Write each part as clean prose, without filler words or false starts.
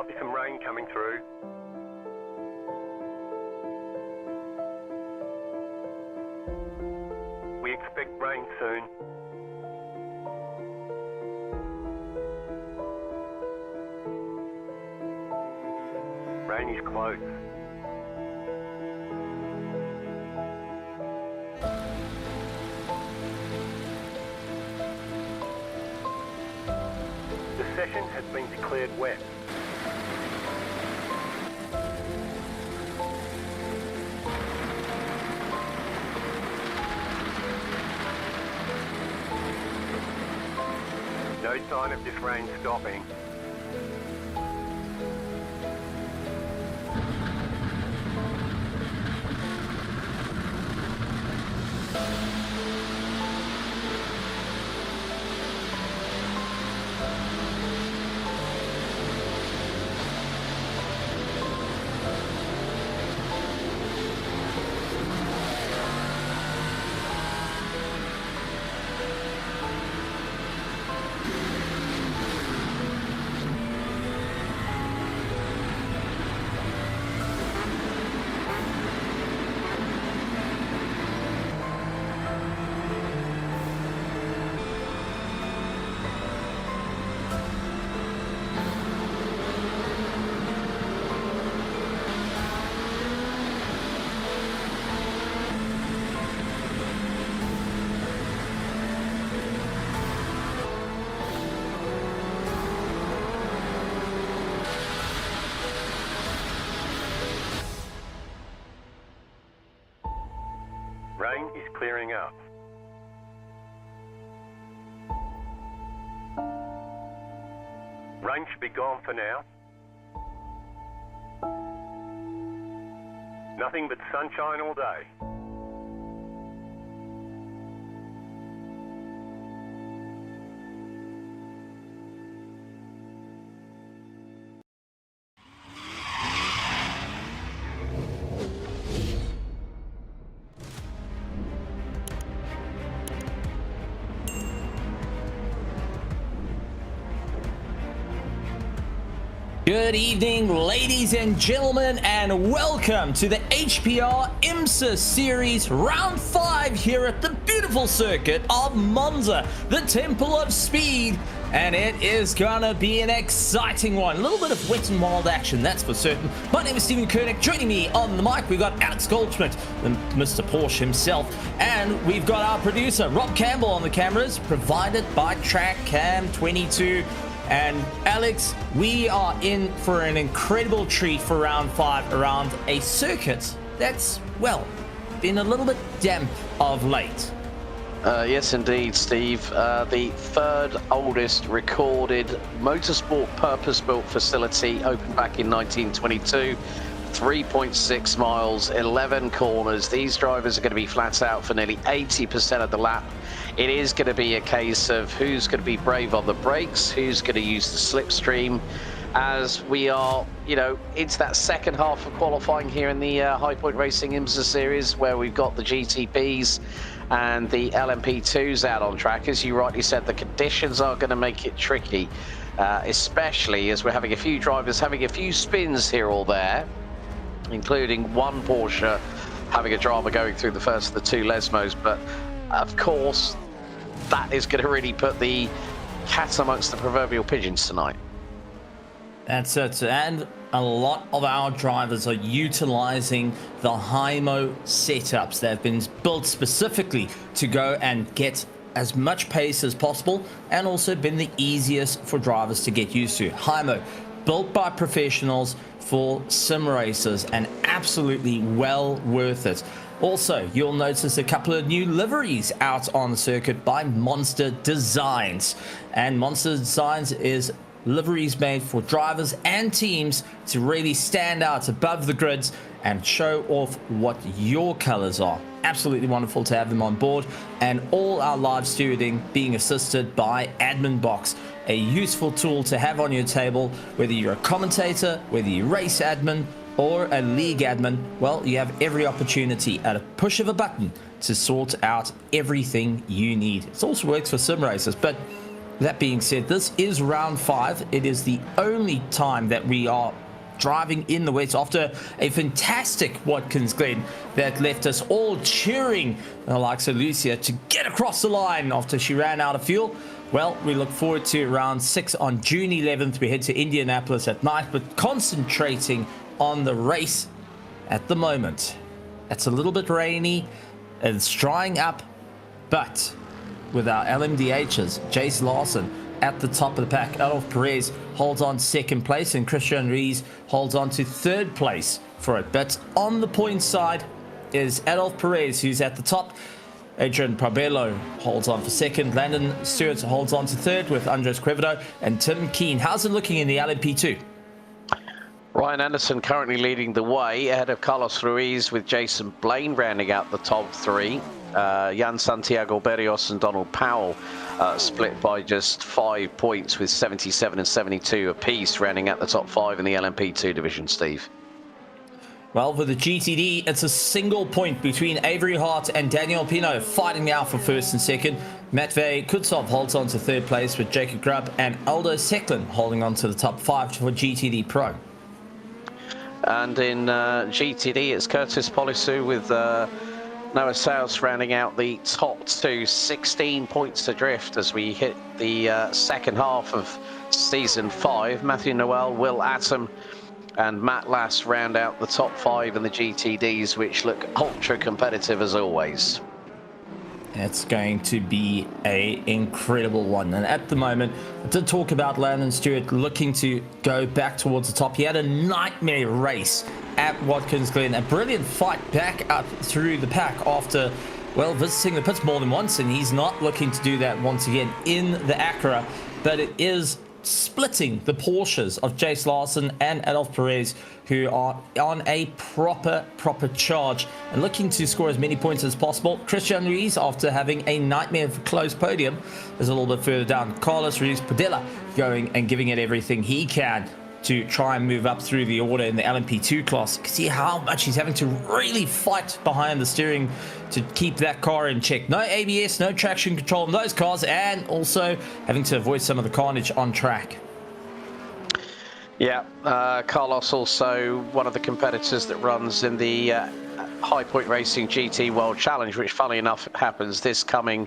might be some rain coming through. We expect rain soon. Rain is close. The session has been declared wet. No sign of this rain stopping. Rain is clearing up. Rain should be gone for now. Nothing but sunshine all day. Good evening, ladies and gentlemen, and welcome to the HPR Imsa Series Round 5 here at the beautiful circuit of Monza, the Temple of Speed. And it is gonna be an exciting one. A little bit of wet and wild action, that's for certain. My name is Stephen Koenig. Joining me on the mic, we've got Alex Goldschmidt, Mr. Porsche himself. And we've got our producer, Rob Campbell, on the cameras, provided by TrackCam22. And Alex, we are in for an incredible treat for round 5 around a circuit that's, well, been a little bit damp of late. Yes, indeed, Steve. The third oldest recorded motorsport purpose-built facility opened back in 1922. 3.6 miles, 11 corners. These drivers are going to be flat out for nearly 80% of the lap. It is going to be a case of who's going to be brave on the brakes, who's going to use the slipstream, as we are, it's that second half of qualifying here in the High Point Racing Imsa Series, where we've got the GTPs and the LMP2s out on track. As you rightly said, the conditions are going to make it tricky, especially as we're having a few drivers having a few spins here or there, including one Porsche having a drama going through the first of the two Lesmos. But of course, that is going to really put the cat amongst the proverbial pigeons tonight. That's it, and a lot of our drivers are utilizing the HIMO setups. They've been built specifically to go and get as much pace as possible, and also been the easiest for drivers to get used to. HIMO, built by professionals for sim racers, and absolutely well worth it. Also, you'll notice a couple of new liveries out on the circuit by Monster Designs. And Monster Designs is liveries made for drivers and teams to really stand out above the grids and show off what your colors are. Absolutely wonderful to have them on board, and all our live stewarding being assisted by Admin Box, a useful tool to have on your table, whether you're a commentator, whether you're race admin or a league admin. Well, you have every opportunity at a push of a button to sort out everything you need. It also works for sim racers, but that being said, this is round 5. It is the only time that we are driving in the wet after a fantastic Watkins Glen that left us all cheering the likes of Lucia to get across the line after she ran out of fuel. Well, we look forward to round 6 on June 11th. We head to Indianapolis at night, but concentrating on the race at the moment. It's a little bit rainy, it's drying up, but with our LMDHs, Jace Larson at the top of the pack. Adolf Perez holds on second place, and Christian Ruiz holds on to third place for it. But on the point side is Adolf Perez, who's at the top. Adrian Parbello holds on for second. Landon Stewart holds on to third with Andres Quevedo and Tim Keen. How's it looking in the LMP2? Ryan Anderson currently leading the way ahead of Carlos Ruiz, with Jason Blaine rounding out the top 3. Jan Santiago Berrios and Donald Powell split by just 5 points, with 77 and 72 apiece, rounding out the top 5 in the LMP2 division, Steve. Well, for the GTD, it's a single point between Avery Hart and Daniel Pino fighting now for first and second. Matvey Kutsov holds on to third place, with Jacob Grubb and Aldo Secklin holding on to the top 5 for GTD Pro. And in GTD, it's Curtis Polisu with Noah South rounding out the top 2, 16 points adrift as we hit the second half of season 5. Matthew Noel, Will Atom and Matt Lass round out the top 5 in the GTDs, which look ultra competitive as always. It's going to be an incredible one. And at the moment, I did talk about Landon Stewart looking to go back towards the top. He had a nightmare race at Watkins Glen, a brilliant fight back up through the pack after, well, visiting the pits more than once, and he's not looking to do that once again in the Acura. But it is splitting the Porsches of Jace Larson and Adolf Perez, who are on a proper charge and looking to score as many points as possible. Christian Ruiz, after having a nightmare of a close podium, is a little bit further down. Carlos Ruiz Padilla going and giving it everything he can to try and move up through the order in the LMP2 class. You can see how much he's having to really fight behind the steering to keep that car in check. No ABS, no traction control in those cars, and also having to avoid some of the carnage on track. Yeah, Carlos also one of the competitors that runs in the High Point Racing GT World Challenge, which funnily enough happens this coming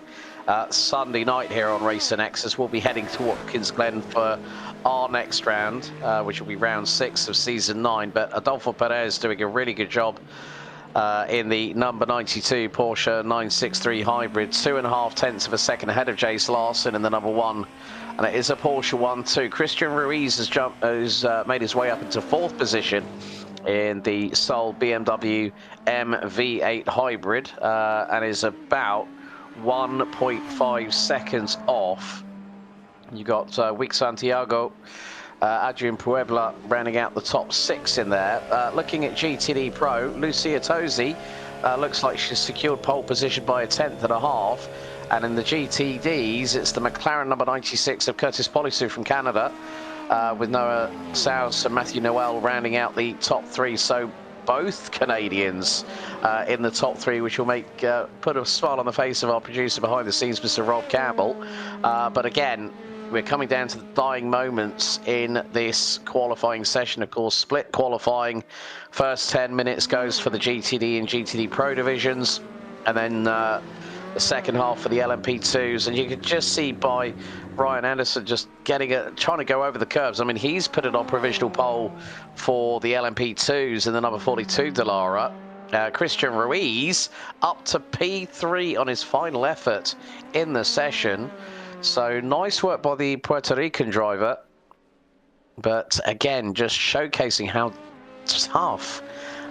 Sunday night here on Racer Nexus. We'll be heading to Watkins Glen for our next round, which will be round 6 of season 9. But Adolfo Perez doing a really good job in the number 92 Porsche 963 Hybrid, 2.5 tenths of a second ahead of Jace Larson in the number 1. And it is a Porsche 1-2. Christian Ruiz has made his way up into 4th position in the Sol BMW MV8 Hybrid, and is about 1.5 seconds off. You got Wick Santiago, Adrian Puebla rounding out the top 6 in there. Looking at GTD Pro, Lucia Tosi looks like she's secured pole position by 1.5 tenths. And in the GTDs, it's the McLaren number 96 of Curtis Polisu from Canada, with Noah South and Matthew Noel rounding out the top 3. So both Canadians in the top 3, which will make put a smile on the face of our producer behind the scenes, Mr. Rob Campbell. But again, we're coming down to the dying moments in this qualifying session. Of course, split qualifying. First 10 minutes goes for the GTD and GTD Pro divisions, and then the second half for the LMP2s. And you can just see by Ryan Anderson just trying to go over the curves. I mean, he's put it on provisional pole for the LMP2s in the number 42 Dallara. Christian Ruiz up to P3 on his final effort in the session. So nice work by the Puerto Rican driver. But again, just showcasing how tough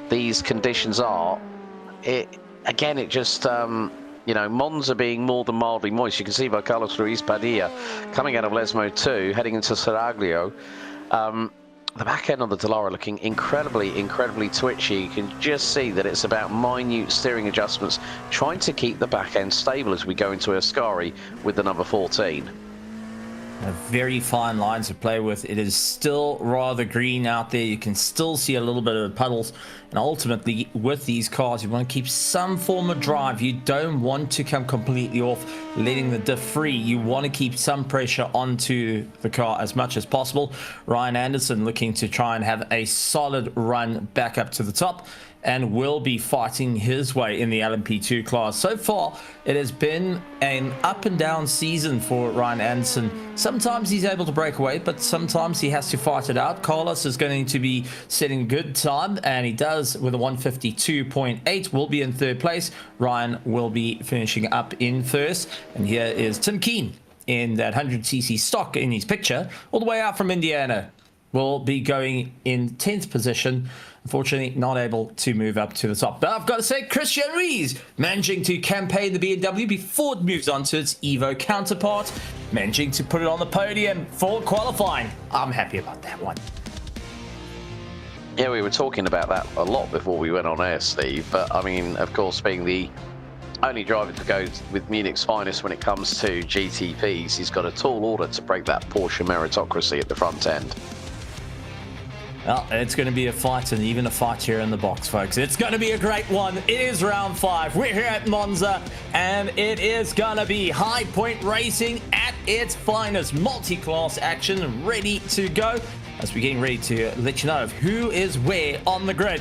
these conditions are. It just, you know, Monza being more than mildly moist. You can see by Carlos Ruiz Padilla coming out of Lesmo 2, heading into Seraglio. The back end of the Dallara looking incredibly twitchy. You can just see that it's about minute steering adjustments, trying to keep the back end stable as we go into Ascari with the number 14. A very fine line to play with. It is still rather green out there. You can still see a little bit of puddles, and ultimately with these cars you want to keep some form of drive. You don't want to come completely off letting the diff free. You want to keep some pressure onto the car as much as possible. Ryan Anderson looking to try and have a solid run back up to the top, and will be fighting his way in the LMP2 class. So far, it has been an up and down season for Ryan Anderson. Sometimes he's able to break away, but sometimes he has to fight it out. Carlos is going to be setting a good time, and he does with a 152.8, will be in third place. Ryan will be finishing up in first. And here is Tim Keen in that 100cc stock in his picture, all the way out from Indiana. Will be going in 10th position. Unfortunately, not able to move up to the top. But I've got to say, Christian Rees managing to campaign the BMW before it moves on to its Evo counterpart, managing to put it on the podium for qualifying. I'm happy about that one. Yeah, we were talking about that a lot before we went on air, Steve. But I mean, of course, being the only driver to go with Munich's finest when it comes to GTPs, he's got a tall order to break that Porsche meritocracy at the front end. Well, it's going to be a fight, and even a fight here in the box, folks. It's going to be a great one. It is round 5. We're here at Monza, and it is going to be high point racing at its finest. Multi-class action ready to go, as we're getting ready to let you know of who is where on the grid.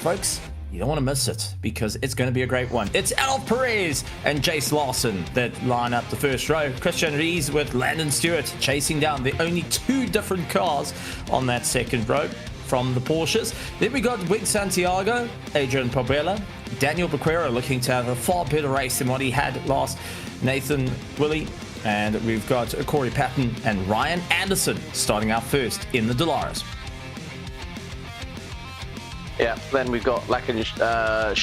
Folks, you don't want to miss it, because it's going to be a great one. It's Adolf Perez and Jace Larson that line up the first row. Christian Rees with Landon Stewart chasing down the only 2 different cars on that second row from the Porsches. Then we got Wig Santiago, Adrian Pobella, Daniel Bequera looking to have a far better race than what he had last, Nathan Willie, and we've got Corey Patton and Ryan Anderson starting out first in the Dolares. Yeah, then we've got Lakenshaw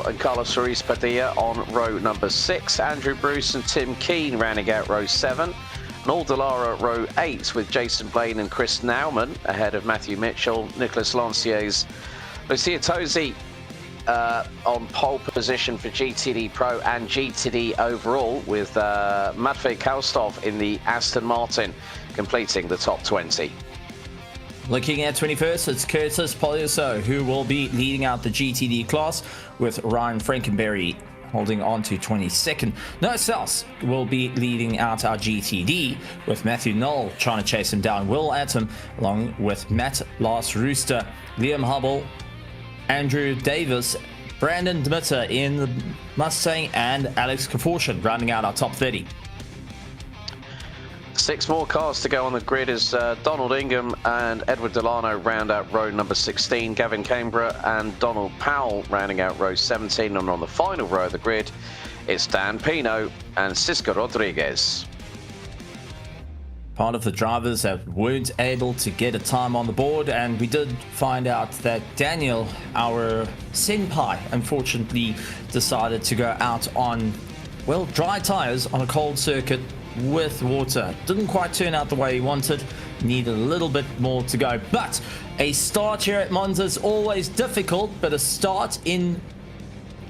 and Carlos Ruiz Padilla on row number 6. Andrew Bruce and Tim Keen rounding out row 7. And All Delara row 8 with Jason Blaine and Chris Nauman ahead of Matthew Mitchell, Nicholas Lanciers, Lucia Tosi on pole position for GTD Pro and GTD overall, with Matvey Kaustov in the Aston Martin completing the top 20. Looking at 21st, it's Curtis Polioso who will be leading out the GTD class, with Ryan Frankenberry holding on to 22nd. Noah South will be leading out our GTD, with Matthew Knoll trying to chase him down. Will Atom along with Matt Lars Rooster, Liam Hubble, Andrew Davis, Brandon Dmitter in the Mustang, and Alex Kaforshin rounding out our top 30. 6 more cars to go on the grid as Donald Ingham and Edward Delano round out row number 16. Gavin Cambra and Donald Powell rounding out row 17. And on the final row of the grid, it's Dan Pino and Cisco Rodriguez. Part of the drivers that weren't able to get a time on the board, and we did find out that Daniel, our senpai, unfortunately decided to go out on, well, dry tires on a cold circuit with water. Didn't quite turn out the way he wanted. Needed a little bit more to go. But a start here at Monza is always difficult, but a start in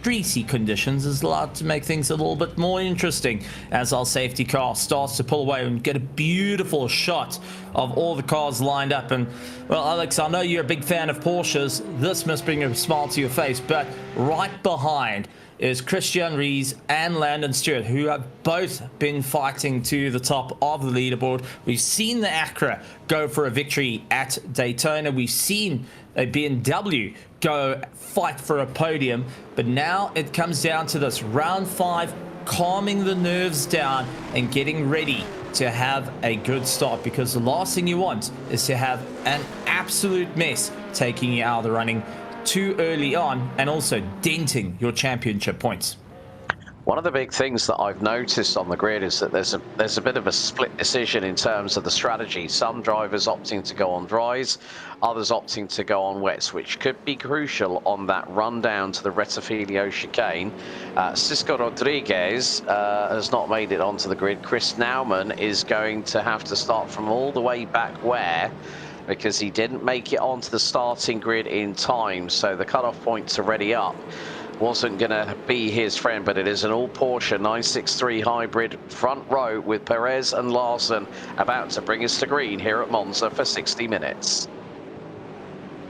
greasy conditions is allowed to make things a little bit more interesting, as our safety car starts to pull away and get a beautiful shot of all the cars lined up. And well, Alex, I know you're a big fan of Porsches. This must bring a smile to your face, but right behind is Christian Rees and Landon Stewart, who have both been fighting to the top of the leaderboard. We've seen the Acura go for a victory at Daytona. We've seen a BMW go fight for a podium. But now it comes down to this round 5, calming the nerves down and getting ready to have a good start, because the last thing you want is to have an absolute mess taking you out of the running too early on, and also denting your championship points. One of the big things that I've noticed on the grid is that there's a bit of a split decision in terms of the strategy. Some drivers opting to go on dries, others opting to go on wets, which could be crucial on that run down to the Rettifilio chicane. Cisco Rodriguez has not made it onto the grid. Chris Nauman is going to have to start from all the way back where, because he didn't make it onto the starting grid in time, so the cutoff points are ready up. wasn't going to be his friend, but it is an all-Porsche 963 hybrid front row with Perez and Larson about to bring us to green here at Monza for 60 minutes.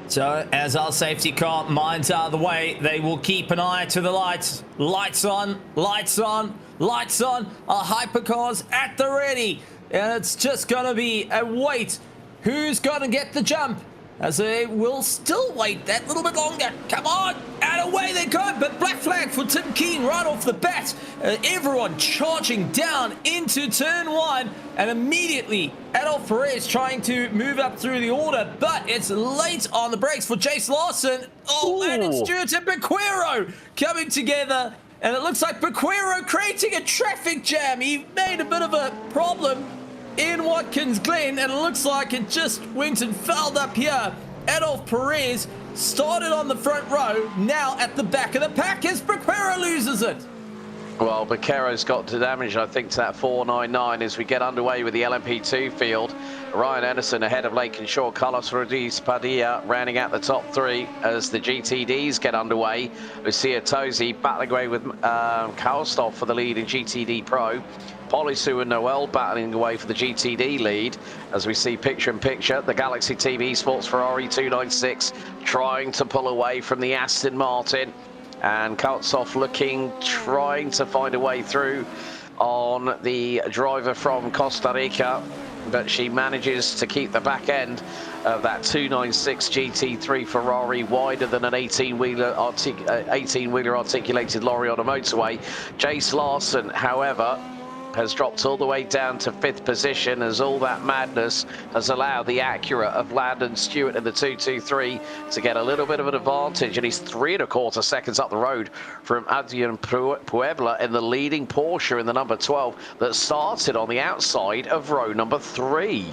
So as our safety car mines out of the way, they will keep an eye to the lights. Lights on, lights on, lights on. Our hypercars at the ready. And it's just going to be a wait. Who's going to get the jump? As they will still wait that little bit longer. Come on, and away they go. But black flag for Tim Keen right off the bat. Everyone charging down into turn 1. And immediately, Adolf Perez trying to move up through the order. But it's late on the brakes for Jace Larson. Oh, and it's Stewart and Bequero coming together. And it looks like Bequero creating a traffic jam. He made a bit of a problem in Watkins Glen, and it looks like it just went and fouled up here. Adolf Perez started on the front row, now at the back of the pack as Bequero loses it. Well, Bequero's got to damage, I think, to that 499 as we get underway with the LMP2 field. Ryan Anderson ahead of Lake and Shaw. Carlos Rodriguez Padilla rounding out the top 3 as the GTDs get underway. Lucia Tosi battling away with Karlstoff for the lead in GTD Pro. Polisu and Noel battling away for the GTD lead as we see picture-in-picture the Galaxy Team Esports Ferrari 296 trying to pull away from the Aston Martin, and Karlstoff trying to find a way through on the driver from Costa Rica, but she manages to keep the back end of that 296 GT3 Ferrari wider than an 18-wheeler articulated lorry on a motorway. Jace Larson, however, has dropped all the way down to 5th position as all that madness has allowed the Acura of Landon Stewart in the 223 to get a little bit of an advantage, and he's 3 1/4 seconds up the road from Adrian Puebla in the leading Porsche in the number 12 that started on the outside of row number 3.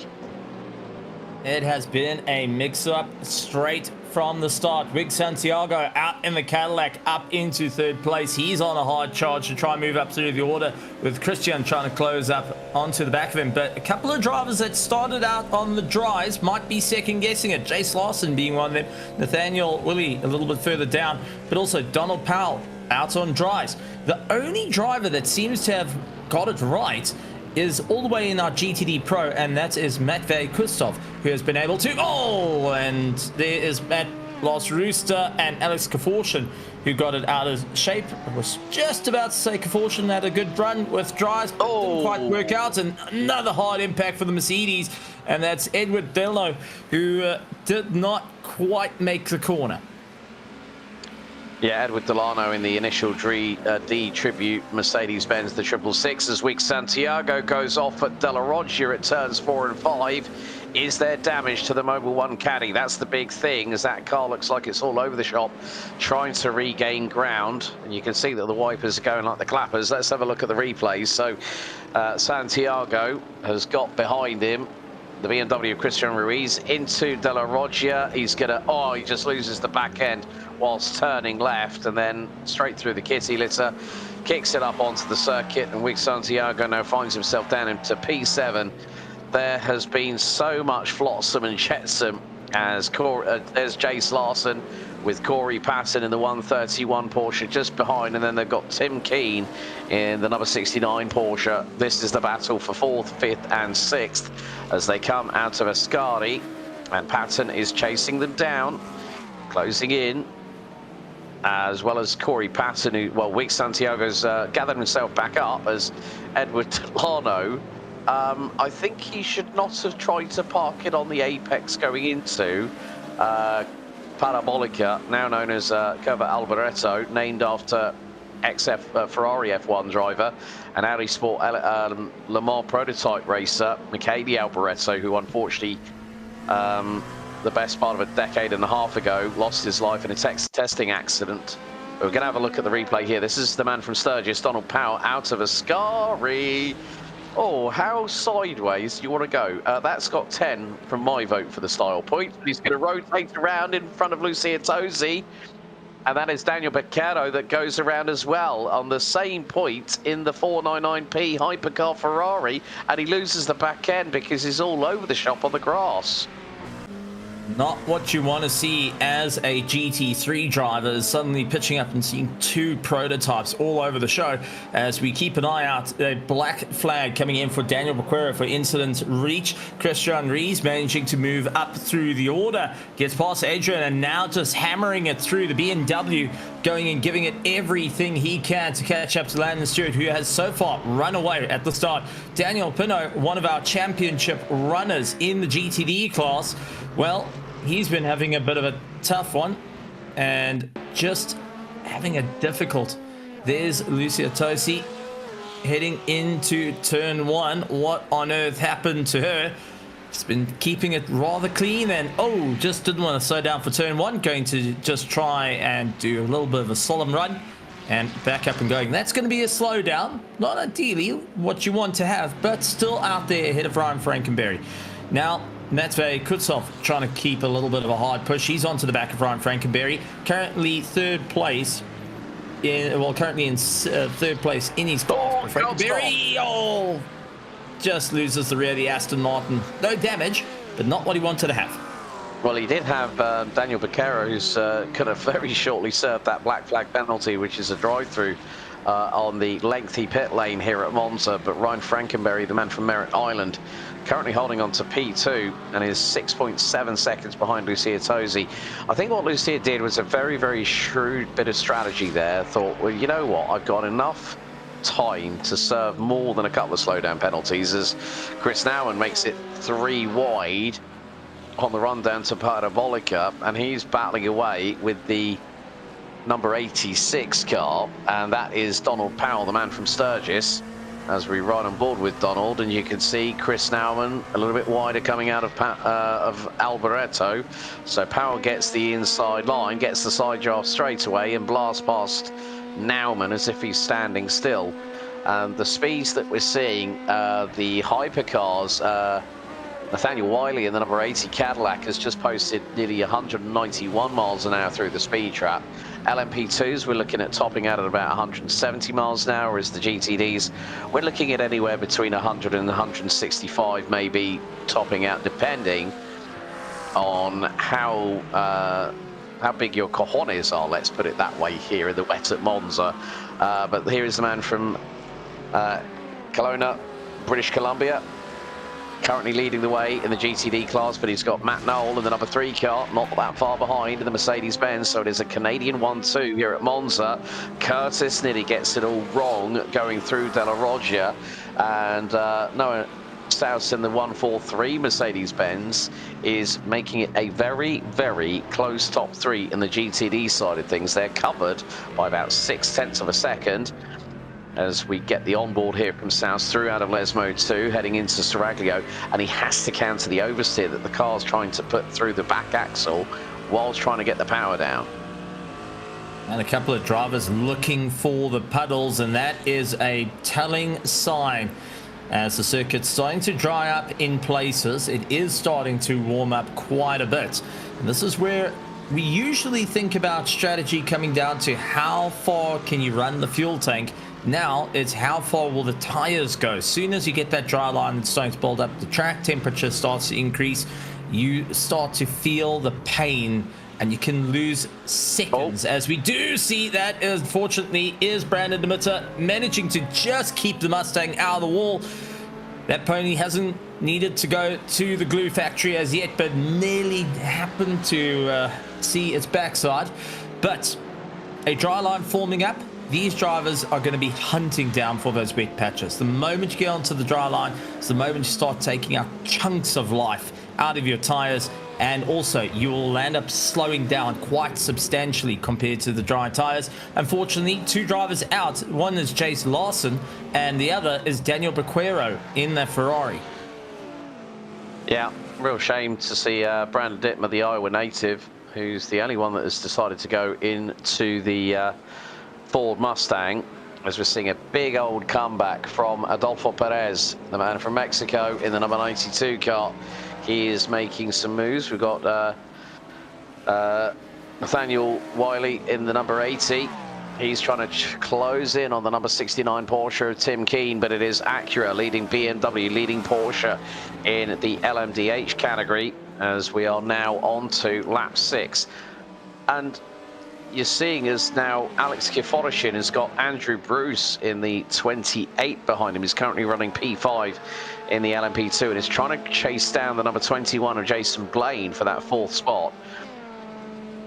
It has been a mix-up straight from the start. Big Santiago out in the Cadillac up into 3rd place. He's on a hard charge to try and move up through the order, with Christian trying to close up onto the back of him. But a couple of drivers that started out on the dries might be second guessing it. Jace Larson being one of them. Nathaniel Willie a little bit further down, but also Donald Powell out on dries. The only driver that seems to have got it right is all the way in our GTD Pro, and that is Matvey Kustov, who has been able to... Oh, and there is Matt Lars Rooster and Alex Kaforshin, who got it out of shape. I was just about to say Kaforshin had a good run with dries, but didn't quite work out, and another hard impact for the Mercedes, and that's Edward Delno, who did not quite make the corner. Yeah, Edward Delano in the initial D tribute Mercedes-Benz, the 666, as Week Santiago goes off at De La Roggia at turns 4 and 5. Is there damage to the Mobil 1 Caddy? That's the big thing, as that car looks like it's all over the shop, trying to regain ground. And you can see that the wipers are going like the clappers. Let's have a look at the replays. So Santiago has got behind him the BMW of Christian Ruiz into De La Roggia. He's gonna, he just loses the back end whilst turning left, and then straight through the kitty litter, kicks it up onto the circuit, and Week Santiago now finds himself down into P7. There has been so much flotsam and jetsam as there's Jace Larson with Corey Patton in the 131 Porsche just behind, and then they've got Tim Keen in the number 69 Porsche. This is the battle for 4th, 5th and 6th as they come out of Ascari, and Patton is chasing them down, closing in, as well as Corey Patton, who, well, Week Santiago's gathered himself back up as Edward Delano. I think he should not have tried to park it on the apex going into Parabolica, now known as Curva Alboreto, named after Ferrari F1 driver and Audi Sport Le Mans prototype racer Michele Alboreto, who unfortunately the best part of a decade and a half ago lost his life in a testing accident. We're going to have a look at the replay here. This is the man from Sturgis, Donald Powell, out of Ascari. Oh, how sideways do you want to go? That's got 10 from my vote for the style point. He's going to rotate around in front of Lucia Tosi. And that is Daniel Beccaro that goes around as well on the same point in the 499P Hypercar Ferrari. And he loses the back end because he's all over the shop on the grass. Not what you want to see as a GT3 driver, is suddenly pitching up and seeing two prototypes all over the show as we keep an eye out. A black flag coming in for Daniel Bequero for incident reach. Christian Rees managing to move up through the order, gets past Adrian and now just hammering it through the BMW, going and giving it everything he can to catch up to Landon Stewart, who has so far run away at the start. Daniel Pinot, one of our championship runners in the GTD class, well, he's been having a bit of a tough one and just having a difficult. There's Lucia Tosi heading into turn one. What on earth happened to her? She's been keeping it rather clean and just didn't want to slow down for turn one. Going to just try and do a little bit of a solemn run and back up and going. That's going to be a slowdown. Not ideally what you want to have, but still out there ahead of Ryan Frankenberry. Now, Matvey Kutsov trying to keep a little bit of a hard push. He's onto the back of Ryan Frankenberry. Currently third place in third place in his class. Frankenberry, just loses the rear of the Aston Martin. No damage, but not what he wanted to have. Well, he did have Daniel Bequero, who's could have very shortly served that black flag penalty, which is a drive-through on the lengthy pit lane here at Monza. But Ryan Frankenberry, the man from Merritt Island, currently holding on to P2 and is 6.7 seconds behind Lucia Tosi. I think what Lucia did was a very, very shrewd bit of strategy there. Thought, well, you know what, I've got enough time to serve more than a couple of slowdown penalties, as Chris Nauman makes it 3 wide on the run down to Parabolica, and he's battling away with the number 86 car, and that is Donald Powell, the man from Sturgis, as we ride on board with Donald. And you can see Chris Nauman a little bit wider coming out of Alboreto. So Powell gets the inside line, gets the side draft straight away and blasts past Nauman as if he's standing still. And the speeds that we're seeing, the hypercars, Nathaniel Wiley in the number 80 Cadillac has just posted nearly 191 miles an hour through the speed trap. LMP2s, we're looking at topping out at about 170 miles an hour, whereas the GTDs, we're looking at anywhere between 100 and 165, maybe topping out, depending on how big your cojones are, let's put it that way, here in the wet at Monza. But here is the man from Kelowna, British Columbia, currently leading the way in the GTD class, but he's got Matt Knoll in the number 3 car, not that far behind in the Mercedes-Benz, so it is a Canadian 1-2 here at Monza. Curtis nearly gets it all wrong going through De La Roggia, and Noah Staus in the 143 Mercedes-Benz is making it a very, very close top 3 in the GTD side of things. They're covered by about 0.6 of a second. As we get the onboard here from South through out of Les Mode 2, heading into Seraglio, and he has to counter the oversteer that the car's trying to put through the back axle whilst trying to get the power down. And a couple of drivers looking for the puddles, and that is a telling sign. As the circuit's starting to dry up in places, it is starting to warm up quite a bit. And this is where we usually think about strategy coming down to how far can you run the fuel tank. Now it's how far will the tires go. As soon as you get that dry line starting to build up, the track temperature starts to increase, you start to feel the pain and you can lose seconds. As we do see that, unfortunately, is Brandon Demitter managing to just keep the Mustang out of the wall. That pony hasn't needed to go to the glue factory as yet, but nearly happened to see its backside. But a dry line forming up, these drivers are going to be hunting down for those wet patches. The moment you get onto the dry line, it's the moment you start taking out chunks of life out of your tires, and also you will end up slowing down quite substantially compared to the dry tires. Unfortunately, 2 drivers out. One is Jace Larson and the other is Daniel Bequero in the Ferrari. Yeah, real shame to see Brandon Dittmer, the Iowa native, who's the only one that has decided to go into the Ford Mustang, as we're seeing a big old comeback from Adolfo Perez, the man from Mexico, in the number 92 car. He is making some moves. We've got Nathaniel Wiley in the number 80. He's trying to close in on the number 69 Porsche of Tim Keen, but it is Acura leading BMW, leading Porsche in the LMDH category. as we are now on to lap 6. And you're seeing as now Alex Kiforoshin has got Andrew Bruce in the 28 behind him. He's currently running P5 in the LMP2 and is trying to chase down the number 21 of Jason Blaine for that 4th spot.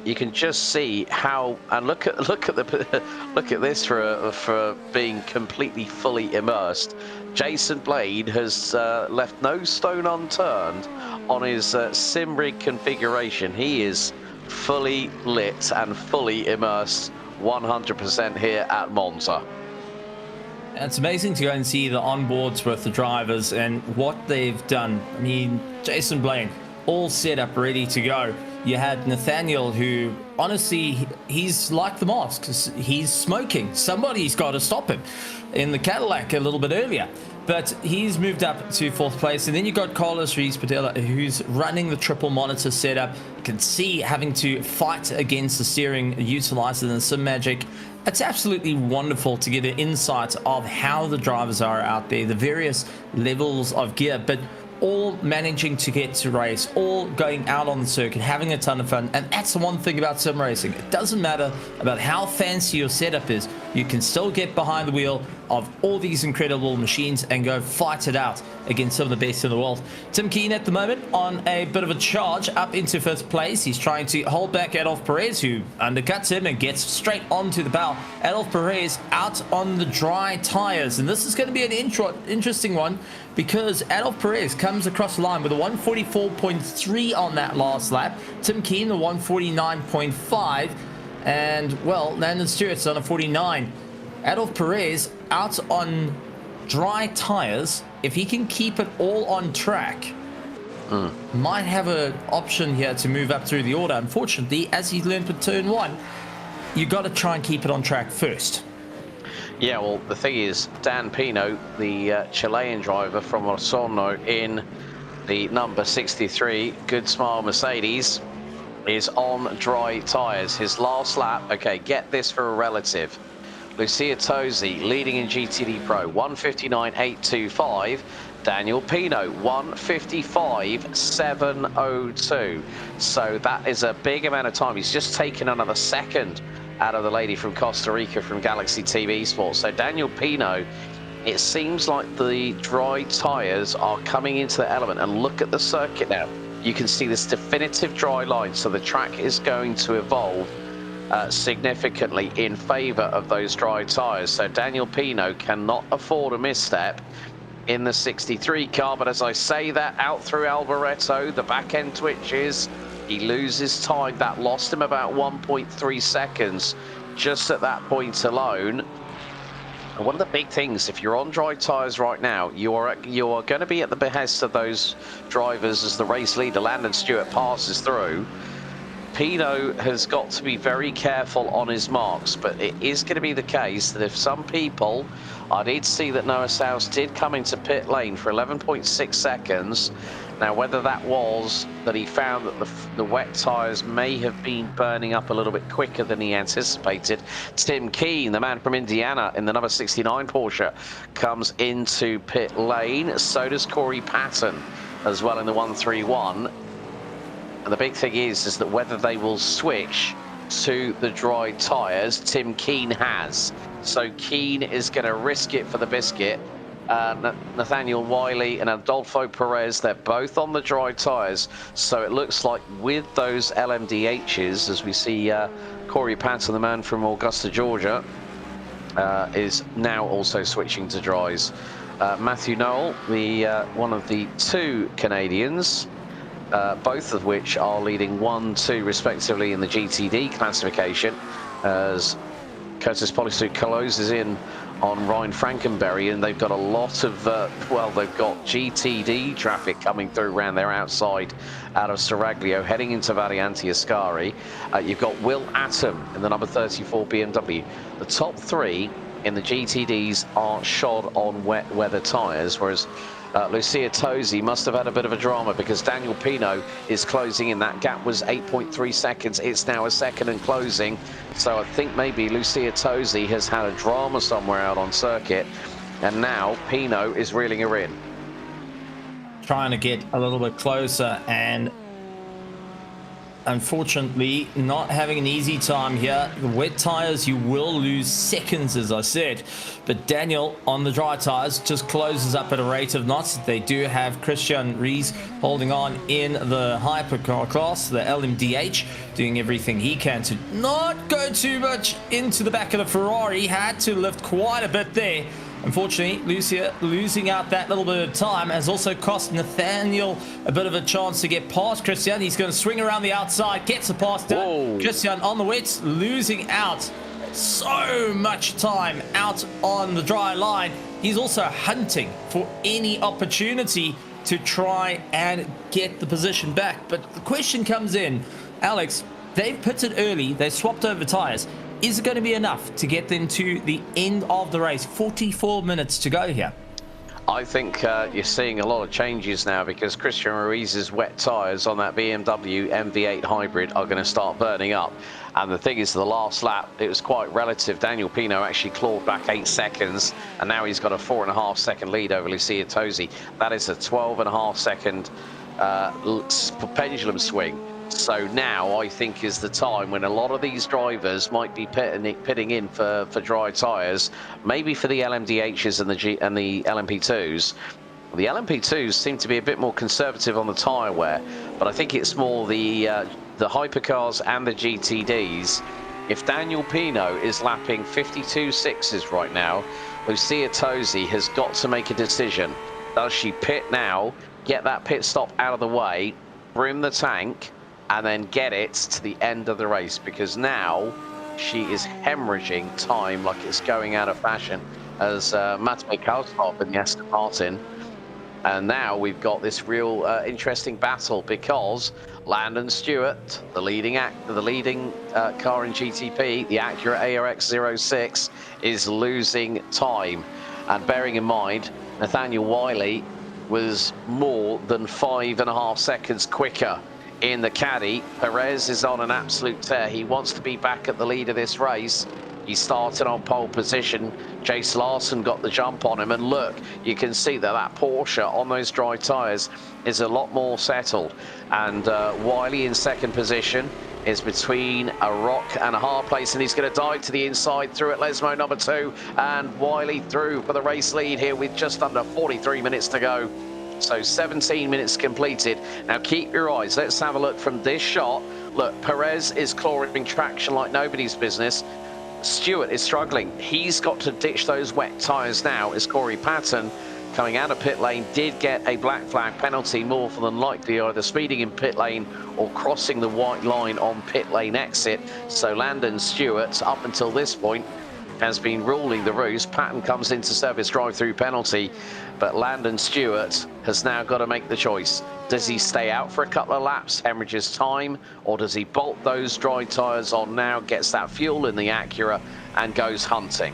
You can just see how, and look at this for being completely fully immersed. Jason Blaine has left no stone unturned on his sim rig configuration. He is fully lit and fully immersed 100% here at Monza. It's amazing to go and see the onboards with the drivers and what they've done. I mean, Jason Blaine, all set up, ready to go. You had Nathaniel, who honestly, he's like the mask. He's smoking. Somebody's got to stop him in the Cadillac a little bit earlier. But he's moved up to 4th place. And then you got Carlos Ruiz-Padilla, who's running the triple monitor setup. You can see having to fight against the steering, utilizing the Sim Magic. It's absolutely wonderful to get an insight of how the drivers are out there, the various levels of gear, but all managing to get to race, all going out on the circuit, having a ton of fun. And that's the one thing about sim racing. It doesn't matter about how fancy your setup is. You can still get behind the wheel of all these incredible machines and go fight it out against some of the best in the world. Tim Keen at the moment on a bit of a charge up into 5th place. He's trying to hold back Adolf Perez, who undercuts him and gets straight onto the bow. Adolf Perez out on the dry tires, and this is going to be an interesting one because Adolf Perez comes across the line with a 144.3 on that last lap. Tim Keen, the 149.5, and well, Landon Stewart's on a 49. Adolf Perez out on dry tires. If he can keep it all on track, might have an option here to move up through the order. Unfortunately, as he learned with turn 1, you got to try and keep it on track first. Yeah, well, the thing is, Dan Pino, the Chilean driver from Osorno in the number 63 Good Smile Mercedes, is on dry tires. His last lap, okay, get this for a relative. Lucia Tosi leading in GTD Pro, 159.825. Daniel Pino, 155.702. So that is a big amount of time. He's just taken another second out of the lady from Costa Rica from Galaxy TV Sports. So Daniel Pino, it seems like the dry tires are coming into the element. And look at the circuit now. You can see this definitive dry line. So the track is going to evolve significantly in favor of those dry tires. So Daniel Pino cannot afford a misstep in the 63 car. But as I say that, out through Alboreto, the back end twitches. He loses time. That lost him about 1.3 seconds just at that point alone. And one of the big things, if you're on dry tires right now, you are going to be at the behest of those drivers as the race leader, Landon Stewart, passes through. Pino has got to be very careful on his marks, but it is going to be the case that if some people, I did see that Noah South did come into pit lane for 11.6 seconds. Now, whether that was that he found that the wet tyres may have been burning up a little bit quicker than he anticipated. Tim Keen, the man from Indiana in the number 69 Porsche, comes into pit lane. So does Corey Patton as well in the 131. And the big thing is that whether they will switch to the dry tyres, Tim Keen has. So Keen is going to risk it for the biscuit. Nathaniel Wiley and Adolfo Perez, they're both on the dry tyres. So it looks like with those LMDHs, as we see Corey Patton, the man from Augusta, Georgia, is now also switching to dries. Matthew Noel, one of the 2 Canadians, both of which are leading 1-2 respectively in the GTD classification, as Curtis Polisu closes in on Ryan Frankenberry, and they've got a lot of, they've got GTD traffic coming through around there outside out of Seraglio, heading into Variante Ascari. You've got Will Atom in the number 34 BMW. The top 3 in the GTDs are shod on wet weather tyres, whereas Lucia Tosi must have had a bit of a drama because Daniel Pino is closing in. That gap was 8.3 seconds. It's now a second and closing. So I think maybe Lucia Tosi has had a drama somewhere out on circuit. And now Pino is reeling her in. Trying to get a little bit closer, and unfortunately not having an easy time here. The wet tires, you will lose seconds, as I said, but Daniel on the dry tires just closes up at a rate of knots. They do have Christian Rees holding on in the hypercar class, the LMDH, doing everything he can to not go too much into the back of the Ferrari. Had to lift quite a bit there. Unfortunately, Lucia losing out that little bit of time has also cost Nathaniel a bit of a chance to get past Christian. He's going to swing around the outside, gets a pass done. Whoa. Christian on the wets, losing out so much time out on the dry line. He's also hunting for any opportunity to try and get the position back. But the question comes in, Alex, they've pitted early, they swapped over tires. Is it going to be enough to get them to the end of the race? 44 minutes to go here. I think you're seeing a lot of changes now because Christian Ruiz's wet tyres on that BMW MV8 hybrid are going to start burning up. And the thing is, the last lap, it was quite relative. Daniel Pino actually clawed back 8 seconds, and now he's got a 4.5 second lead over Lucia Tosi. That is a 12.5 second pendulum swing. So now I think is the time when a lot of these drivers might be pitting in for dry tyres, maybe for the LMDHs and the LMP2s. The LMP2s seem to be a bit more conservative on the tyre wear, but I think it's more the hypercars and the GTDs. If Daniel Pino is lapping 52.6s right now, Lucia Tosi has got to make a decision. Does she pit now, get that pit stop out of the way, brim the tank, and then get it to the end of the race? Because now she is hemorrhaging time like it's going out of fashion, as Matej Kaltov in the Aston Martin. And now we've got this real interesting battle because Landon Stewart, the leading car in GTP, the Acura ARX-06, is losing time. And bearing in mind, Nathaniel Wiley was more than 5.5 seconds quicker in the caddy. Perez is on an absolute tear. He wants to be back at the lead of this race. He started on pole position. Jace Larson got the jump on him, and look, you can see that Porsche on those dry tyres is a lot more settled. And Wiley in second position is between a rock and a hard place, and he's going to dive to the inside through at Lesmo number 2, and Wiley through for the race lead here with just under 43 minutes to go. So 17 minutes completed. Now keep your eyes. Let's have a look from this shot. Look, Perez is clawing traction like nobody's business. Stewart is struggling. He's got to ditch those wet tyres now as Corey Patton, coming out of pit lane, did get a black flag penalty, more than likely either speeding in pit lane or crossing the white line on pit lane exit. So Landon Stewart, up until this point, has been ruling the roost. Patton comes into service drive-through penalty, but Landon Stewart has now got to make the choice. Does he stay out for a couple of laps, hemorrhages time, or does he bolt those dry tyres on now, gets that fuel in the Acura, and goes hunting?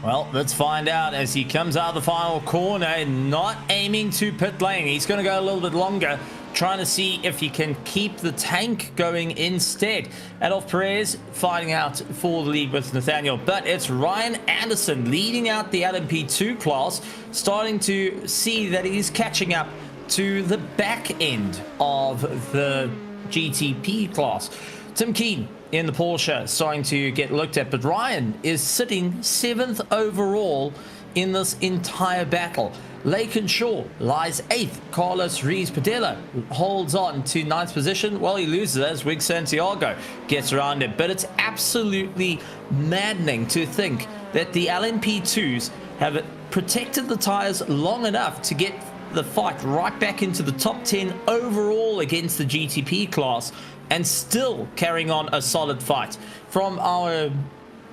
Well, let's find out as he comes out of the final corner, not aiming to pit lane. He's going to go a little bit longer, trying to see if he can keep the tank going instead. Adolf Perez fighting out for the lead with Nathaniel, but it's Ryan Anderson leading out the LMP2 class, starting to see that he's catching up to the back end of the GTP class. Tim Keen in the Porsche starting to get looked at, but Ryan is sitting 7th overall in this entire battle. Laken Shaw lies 8th. Carlos Rees Padilla holds on to 9th position. Well, he loses as Wig Santiago gets around it. But it's absolutely maddening to think that the LMP2s have protected the tires long enough to get the fight right back into the top 10 overall against the GTP class, and still carrying on a solid fight. From our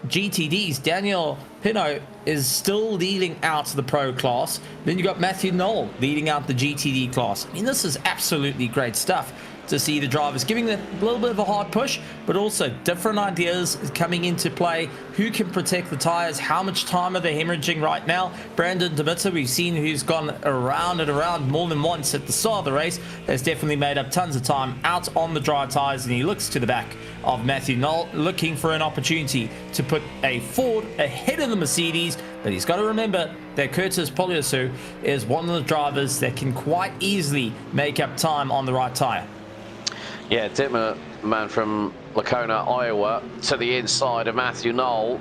GTDs, Daniel Pino is still leading out the pro class. Then you got Matthew Knoll leading out the GTD class. I mean, this is absolutely great stuff to see the drivers giving it a little bit of a hard push, but also different ideas coming into play. Who can protect the tires? How much time are they hemorrhaging right now? Brandon Demitter, we've seen who's gone around and around more than once at the start of the race, has definitely made up tons of time out on the dry tires, and he looks to the back of Matthew Knoll, looking for an opportunity to put a Ford ahead of the Mercedes. But he's got to remember that Curtis Poliasu is one of the drivers that can quite easily make up time on the right tire. Yeah, Dittmer, man from Lacona, Iowa, to the inside of Matthew Knoll.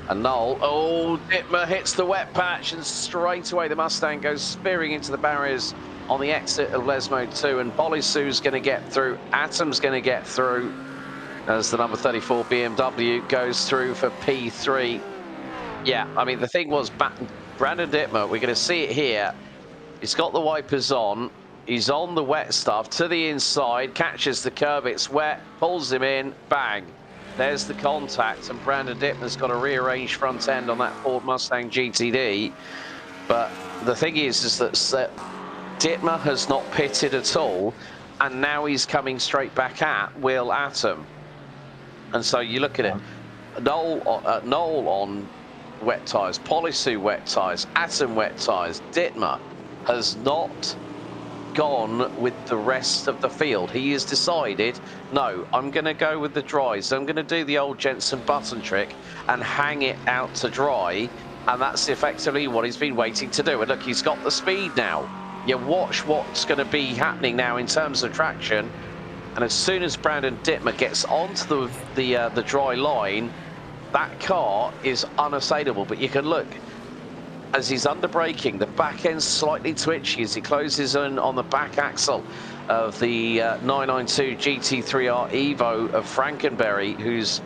And Knoll, oh, Dittmer hits the wet patch, and straight away the Mustang goes spearing into the barriers on the exit of Lesmo 2. And Bolisu's going to get through. Atom's going to get through as the number 34 BMW goes through for P3. Yeah, I mean, the thing was, Brandon Dittmer, we're going to see it here. He's got the wipers on. He's on the wet stuff to the inside, catches the curb, it's wet, pulls him in, bang. There's the contact, and Brandon Dittmer's got a rearranged front end on that Ford Mustang GTD. But the thing is that Dittmer has not pitted at all, and now he's coming straight back at Will Atom. And so you look at it, Knoll on wet tyres, Polisu wet tyres, Atom wet tyres. Dittmer has not gone with the rest of the field. He has decided, no, I'm going to go with the dries. I'm going to do the old Jensen Button trick and hang it out to dry, and that's effectively what he's been waiting to do. And look, he's got the speed now. You watch what's going to be happening now in terms of traction, and as soon as Brandon Dittmer gets onto the dry line, that car is unassailable. But you can look, as he's under braking, the back end's slightly twitchy as he closes in on the back axle of the 992 GT3R Evo of Frankenberry, who's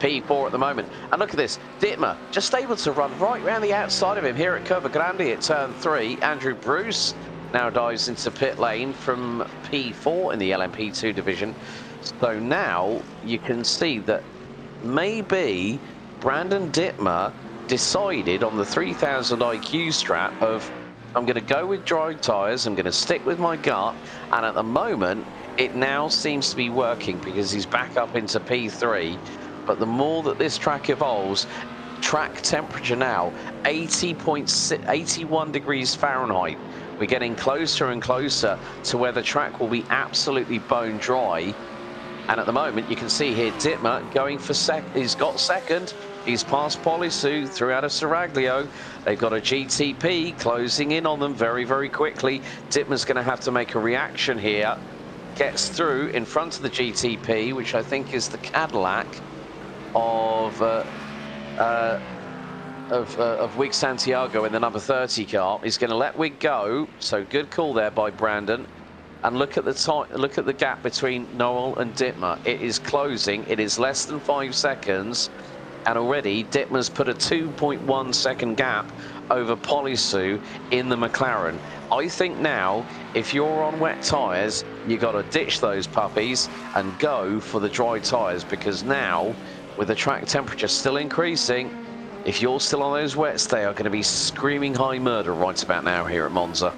P4 at the moment. And look at this, Dittmer just able to run right around the outside of him here at Curva Grande at turn 3. Andrew Bruce now dives into pit lane from P4 in the LMP2 division. So now you can see that maybe Brandon Dittmer decided on the 3000 IQ strap of, I'm going to go with dry tyres, I'm going to stick with my gut, and at the moment it now seems to be working because he's back up into P3. But the more that this track evolves, track temperature now 81 degrees Fahrenheit. We're getting closer and closer to where the track will be absolutely bone dry. And at the moment you can see here Dittmer going for he's got second. He's passed Polisu through out of Seraglio. They've got a GTP closing in on them very, very quickly. Dittmer's going to have to make a reaction here. Gets through in front of the GTP, which I think is the Cadillac of Wig Santiago in the number 30 car. He's going to let Wig go. So good call there by Brandon. And look at the time. Look at the gap between Knoll and Dittmer. It is closing. It is less than 5 seconds. And already Dittmer's put a 2.1 second gap over Polisu in the McLaren. I think now, if you're on wet tyres, you got to ditch those puppies and go for the dry tyres, because now, with the track temperature still increasing, if you're still on those wets, they are going to be screaming high murder right about now here at Monza.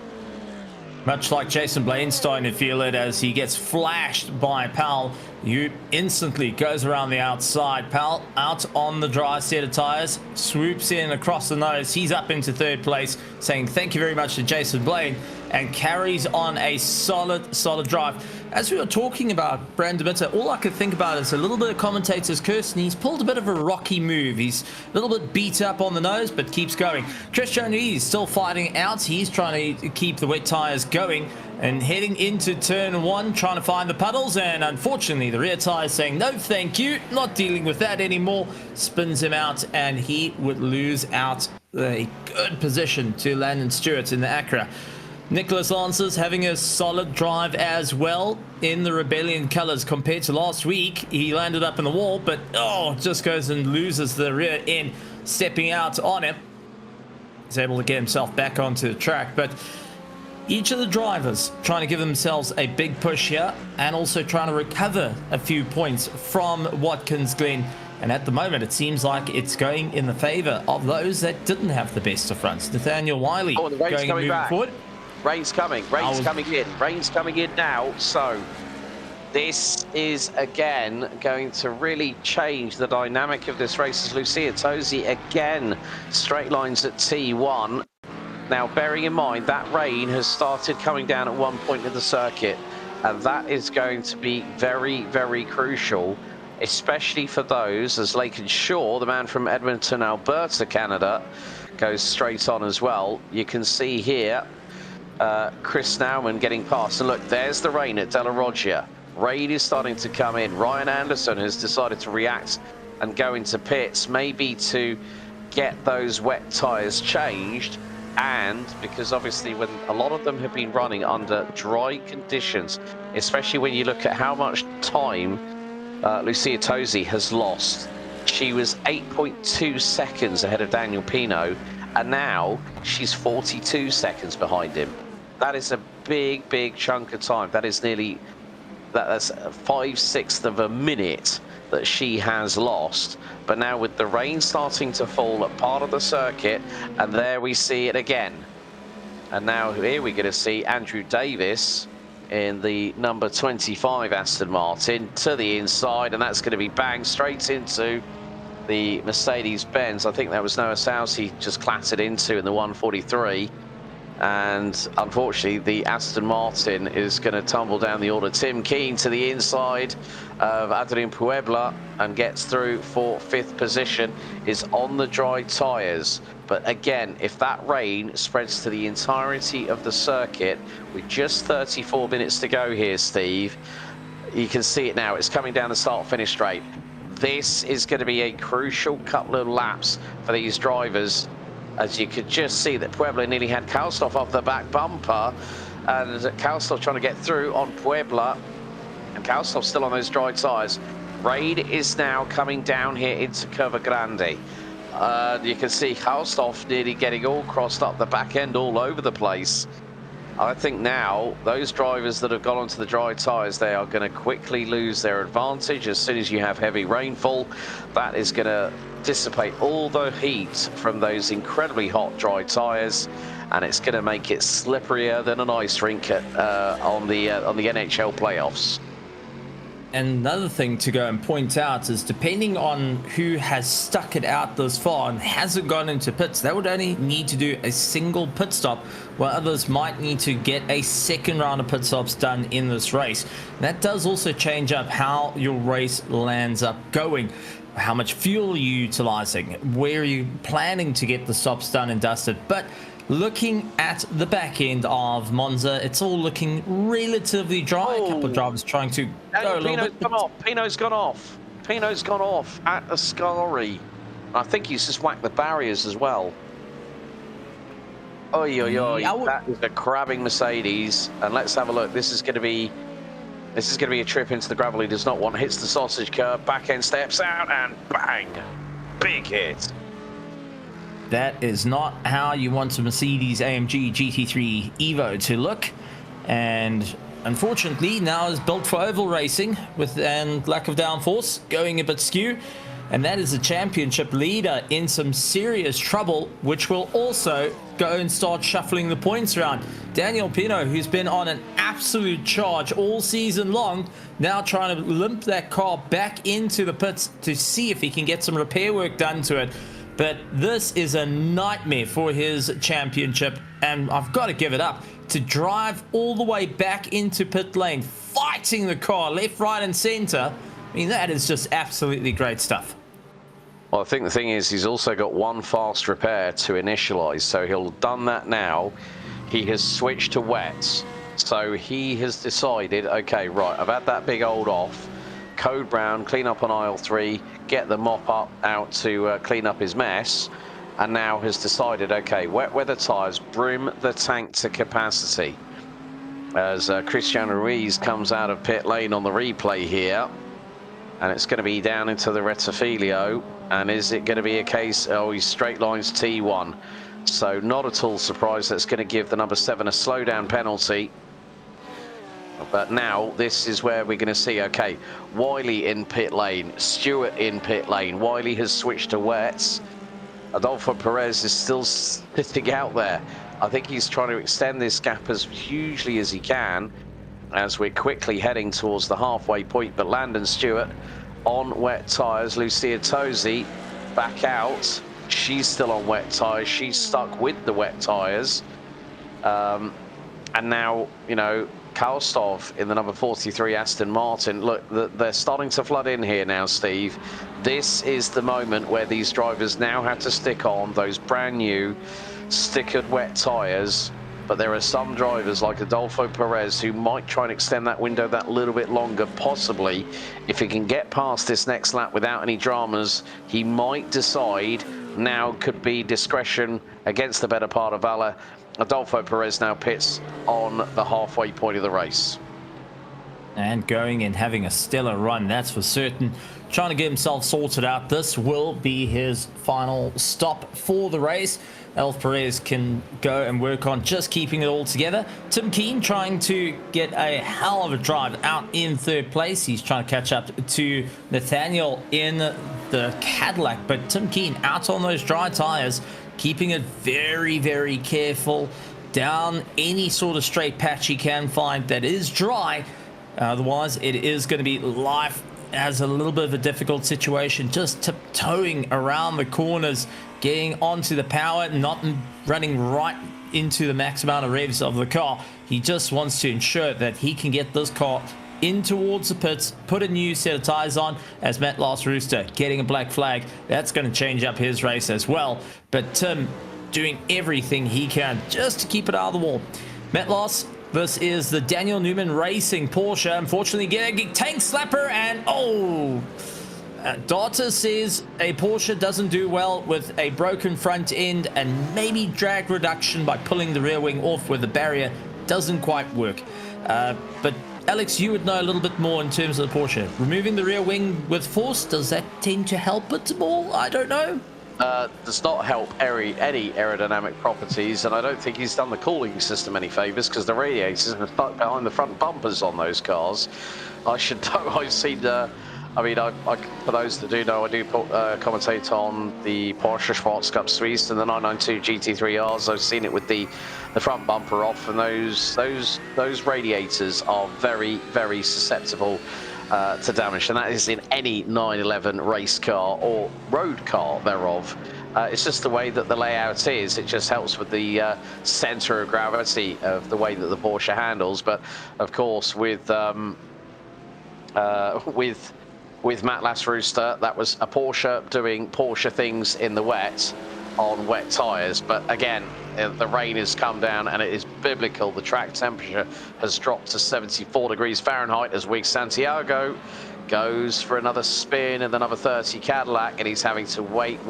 Much like Jason Blaine starting to feel it as he gets flashed by Powell. You instantly goes around the outside. Powell out on the dry set of tires, swoops in across the nose. He's up into third place, saying thank you very much to Jason Blaine, and carries on a solid drive. As we were talking about Brandon Dittmer, all I could think about is a little bit of commentator's curse, and he's pulled a bit of a rocky move. He's a little bit beat up on the nose, but keeps going. Christian is still fighting out. He's trying to keep the wet tires going and heading into turn 1, trying to find the puddles, and unfortunately the rear tire is saying no thank you, not dealing with that anymore. Spins him out, and he would lose out a good position to Landon Stewart in the Acura. Nicholas Lancers having a solid drive as well in the Rebellion colors compared to last week. He landed up in the wall, but just goes and loses the rear end, stepping out on him. He's able to get himself back onto the track, but each of the drivers trying to give themselves a big push here, and also trying to recover a few points from Watkins Glen. And at the moment, it seems like it's going in the favor of those that didn't have the best of fronts. Nathaniel Wiley the rain's going coming back. forward. Rain's coming in now. So this is again going to really change the dynamic of this race, as Lucia Tosi again straight lines at T1. Now, bearing in mind that rain has started coming down at one point in the circuit, and that is going to be very, very crucial, especially for those, as Laken Shaw, the man from Edmonton, Alberta, Canada, goes straight on as well. You can see here Chris Nauman getting past, and look, there's the rain at De La Roggia. Rain is starting to come in. Ryan Anderson has decided to react and go into pits, maybe to get those wet tyres changed. And because obviously when a lot of them have been running under dry conditions, especially when you look at how much time Lucia Tosi has lost. She was 8.2 seconds ahead of Daniel Pino, and now she's 42 seconds behind him. That is a big chunk of time. That is nearly, that's 5/6 of a minute that she has lost. But now with the rain starting to fall at part of the circuit, and there we see it again. And now here we're going to see Andrew Davis in the number 25 Aston Martin to the inside, and that's going to be banged straight into the Mercedes-Benz. I think that was Noah Souse he just clattered into in the 143. And unfortunately, the Aston Martin is going to tumble down the order. Tim Keen to the inside of Adrian Puebla and gets through for 5th position, is on the dry tyres. But again, if that rain spreads to the entirety of the circuit, with just 34 minutes to go here, Steve, you can see it now. It's coming down the start-finish straight. This is going to be a crucial couple of laps for these drivers. As you could just see that Puebla nearly had Kalstoff off the back bumper, and Kalstoff trying to get through on Puebla, and Kalstoff still on those dry tyres. Rain is now coming down here into Curva Grande. You can see Kalstoff nearly getting all crossed up the back end all over the place. I think now those drivers that have gone onto the dry tyres, they are going to quickly lose their advantage as soon as you have heavy rainfall. That is going to dissipate all the heat from those incredibly hot dry tyres, and it's going to make it slipperier than an ice rink on the NHL playoffs. Another thing to go and point out is, depending on who has stuck it out this far and hasn't gone into pits, they would only need to do a single pit stop, while others might need to get a second round of pit stops done in this race. And that does also change up how your race lands up going. How much fuel are you utilizing? Where are you planning to get the stops done and dusted? But looking at the back end of Monza, it's all looking relatively dry. A couple of drivers trying to go a little bit. Pino's gone off. Pino's gone off at Ascari. I think he's just whacked the barriers as well. Oi, oi, oi. That is a crabbing Mercedes. And let's have a look. This is going to be a trip into the gravel he does not want. Hits the sausage curb, back end steps out, and bang! Big hit. That is not how you want a Mercedes AMG GT3 Evo to look. And unfortunately, now is built for oval racing with lack of downforce, going a bit skew. And that is a championship leader in some serious trouble, which will also go and start shuffling the points around. Daniel Pino, who's been on an absolute charge all season long, now trying to limp that car back into the pits to see if he can get some repair work done to it. But this is a nightmare for his championship, and I've got to give it up. To drive all the way back into pit lane, fighting the car left, right, and center, I mean, that is just absolutely great stuff. Well, I think the thing is, he's also got one fast repair to initialize, so he'll have done that now. He has switched to wets, so he has decided, okay, right, I've had that big old off, code brown, clean up on aisle 3, get the mop up out to clean up his mess, and now has decided, okay, wet weather tyres, brim the tank to capacity. As Cristiano Ruiz comes out of pit lane on the replay here, and it's going to be down into the Rettifilio. And is it going to be a case, oh, he straight lines T1. So not at all surprised that's going to give the number 7 a slowdown penalty. But now this is where we're going to see, okay, Wiley in pit lane, Stewart in pit lane. Wiley has switched to wets. Adolfo Perez is still sitting out there. I think he's trying to extend this gap as hugely as he can as we're quickly heading towards the halfway point. But Landon Stewart on wet tyres. Lucia Tosi back out. She's still on wet tyres. She's stuck with the wet tyres. And now, you know, Kalstoff in the number 43 Aston Martin. Look, they're starting to flood in here now, Steve. This is the moment where these drivers now have to stick on those brand new stickered wet tyres but there are some drivers like Adolfo Perez who might try and extend that window that little bit longer, possibly. If he can get past this next lap without any dramas, he might decide now could be discretion against the better part of valor. Adolfo Perez now pits on the halfway point of the race. And going and having a stellar run, that's for certain. Trying to get himself sorted out. This will be his final stop for the race. Elf Perez can go and work on just keeping it all together. Tim Keen trying to get a hell of a drive out in third place. He's trying to catch up to Nathaniel in the Cadillac, but Tim Keen out on those dry tires, keeping it very, very careful down any sort of straight patch he can find that is dry. Otherwise, it is going to be life as a little bit of a difficult situation, just tiptoeing around the corners, getting onto the power, not running right into the max amount of revs of the car. He just wants to ensure that he can get this car in towards the pits, put a new set of tires on, as Matt Last Rooster getting a black flag. That's going to change up his race as well. But Tim doing everything he can just to keep it out of the wall. Matt Last, this is the Daniel Newman Racing Porsche. Unfortunately, getting a tank slapper, and Data says a Porsche doesn't do well with a broken front end, and maybe drag reduction by pulling the rear wing off where the barrier doesn't quite work. But Alex, you would know a little bit more in terms of the Porsche. Removing the rear wing with force, does that tend to help it more? I don't know. Does not help any aerodynamic properties, and I don't think he's done the cooling system any favours, because the radiators are stuck behind the front bumpers on those cars. I should know. I've seen. I mean, for those that do know, I do commentate on the Porsche Schwarzkopf Suisse and the 992 GT3Rs. I've seen it with the front bumper off, and those radiators are very, very susceptible to damage, and that is in any 911 race car or road car thereof. It's just the way that the layout is. It just helps with the center of gravity of the way that the Porsche handles. But of course, with Matt Last Rooster, that was a Porsche doing Porsche things in the wet on wet tires. But again, the rain has come down and it is biblical. The track temperature has dropped to 74 degrees Fahrenheit as Wig Santiago goes for another spin in the number 30 Cadillac, and he's having to wait.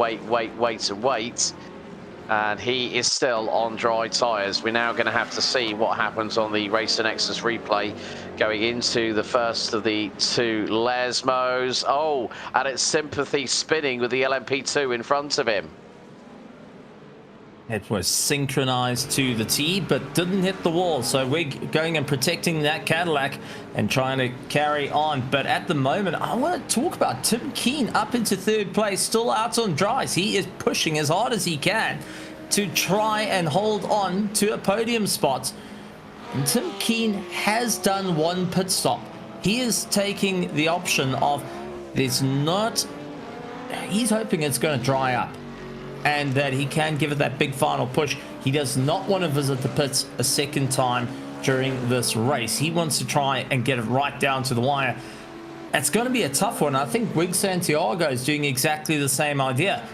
And he is still on dry tires. We're now going to have to see what happens on the Racer Nexus replay going into the first of the two Lesmos. Oh, and it's Sympathy spinning with the LMP2 in front of him. It was synchronized to the T, but didn't hit the wall. So we're going and protecting that Cadillac and trying to carry on. But at the moment, I want to talk about Tim Keen up into third place, still out on dries. He is pushing as hard as he can to try and hold on to a podium spot. And Tim Keen has done one pit stop. He is taking the option of he's hoping it's going to dry up, and that he can give it that big final push. He does not want to visit the pits a second time during this race. He wants to try and get it right down to the wire. It's going to be a tough one. I think Wig Santiago is doing exactly the same idea.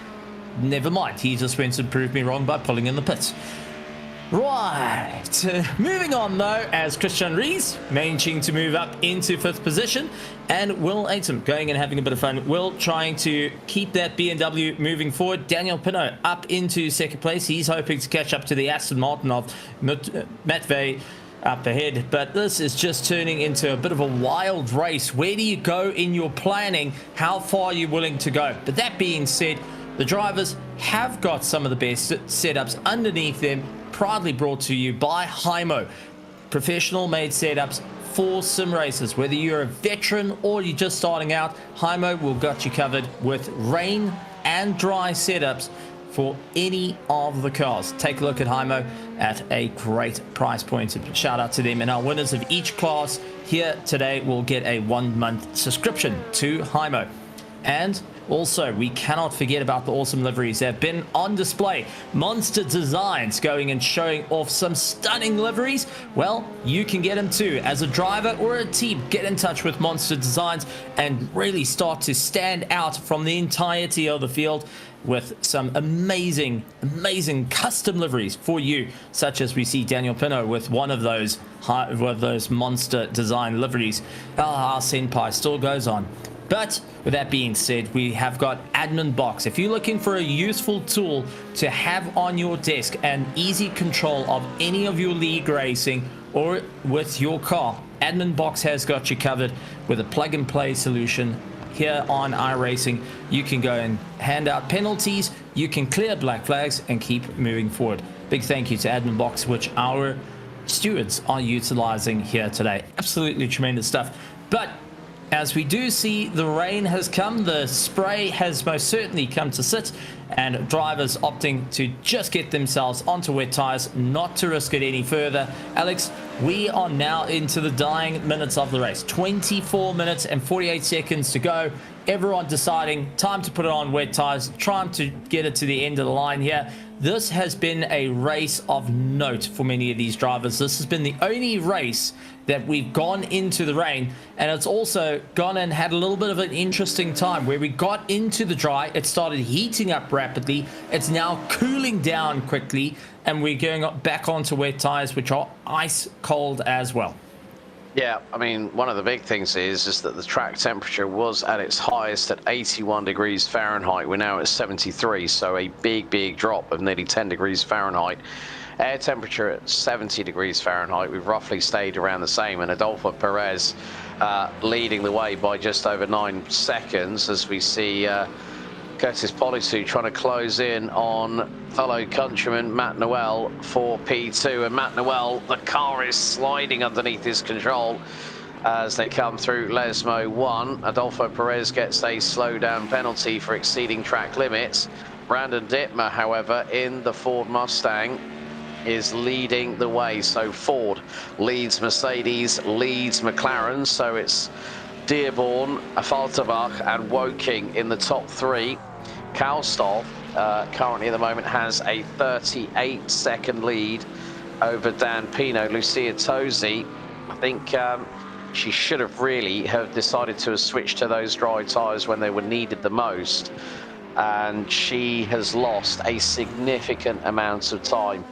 Never mind, he just went and proved me wrong by pulling in the pits. Right, moving on though, as Christian Rees managing to move up into 5th position, and Will Aitum going and having a bit of fun. Will trying to keep that BMW moving forward. Daniel Pinot up into 2nd place. He's hoping to catch up to the Aston Martin of Matvey up ahead, but this is just turning into a bit of a wild race. Where do you go in your planning? How far are you willing to go? But that being said, the drivers have got some of the best setups underneath them, proudly brought to you by Hymo. Professional made setups for sim racers. Whether you're a veteran or you're just starting out, Hymo will got you covered with rain and dry setups for any of the cars. Take a look at Hymo at a great price point. Shout out to them. And our winners of each class here today will get a 1-month subscription to Hymo. And also, we cannot forget about the awesome liveries that have been on display. Monster Designs going and showing off some stunning liveries. Well, you can get them too. As a driver or a team, get in touch with Monster Designs and really start to stand out from the entirety of the field. with some amazing custom liveries for you, such as we see Daniel Pinot with one of those monster design liveries. Our senpai still goes on. But with that being said, we have got Admin Box. If you're looking for a useful tool to have on your desk and easy control of any of your league racing or with your car, Admin Box has got you covered with a plug-and-play solution. Here on iRacing, you can go and hand out penalties, you can clear black flags and keep moving forward. Big thank you to Admin Box, which our stewards are utilizing here today. Absolutely tremendous stuff. But as we do see, the rain has come, the spray has most certainly come to sit, and drivers opting to just get themselves onto wet tires, not to risk it any further. Alex, we are now into the dying minutes of the race. 24 minutes and 48 seconds to go. Everyone deciding time to put it on wet tires, trying to get it to the end of the line here. This has been a race of note for many of these drivers. This has been the only race that we've gone into the rain, and it's also gone and had a little bit of an interesting time where we got into the dry, it started heating up rapidly, it's now cooling down quickly, and we're going back onto wet tires, which are ice cold as well. Yeah, I mean, one of the big things is that the track temperature was at its highest at 81 degrees Fahrenheit. We're now at 73, so a big drop of nearly 10 degrees Fahrenheit. Air temperature at 70 degrees Fahrenheit. We've roughly stayed around the same, and Adolfo Perez leading the way by just over 9 seconds as we see Curtis Politu trying to close in on fellow countryman Matt Noel for P2, and Matt Noel, the car is sliding underneath his control as they come through Lesmo 1. Adolfo Perez gets a slowdown penalty for exceeding track limits. Brandon Dittmer, however, in the Ford Mustang is leading the way. So Ford leads Mercedes, leads McLaren, so it's Dearborn, Falterbach and Woking in the top 3. Kalstov currently at the moment has a 38-second lead over Dan Pino. Lucia Tosi, I think she should have really have decided to have switched to those dry tyres when they were needed the most, and she has lost a significant amount of time.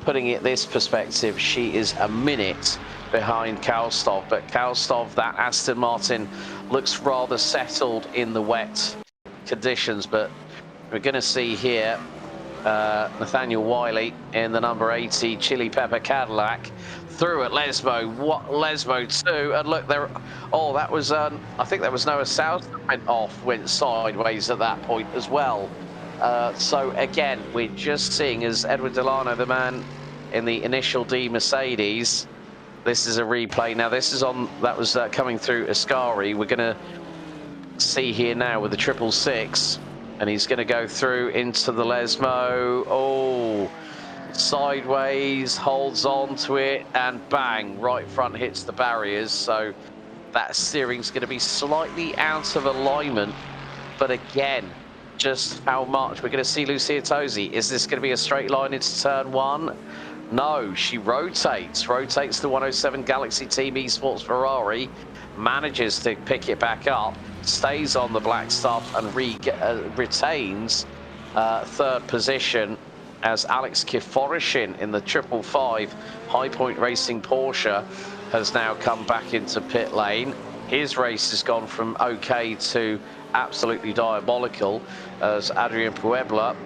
Putting it this perspective, she is a minute behind Kalstov, but Kalstov, that Aston Martin, looks rather settled in the wet conditions. But we're going to see here Nathaniel Wiley in the number 80 Chili Pepper Cadillac through at Lesmo, Lesmo 2, and look there. Oh, that was I think that was Noah South that went sideways at that point as well. So again, we're just seeing as Edward Delano, the man in the initial D Mercedes. This is a replay. Now this is on, that was coming through Ascari. We're going to see here now with the 666, and he's going to go through into the Lesmo. Oh, sideways, holds on to it, and bang, right front hits the barriers. So that steering's going to be slightly out of alignment, but again, just how much we're going to see Lucia Tosi. Is this going to be a straight line into turn 1? No, she rotates the 107 Galaxy Team Esports Ferrari, manages to pick it back up, stays on the black stuff, and retains third position as Alex Kiforishin in the 555 High Point Racing Porsche has now come back into pit lane. His race has gone from okay to absolutely diabolical as Adrian Puebla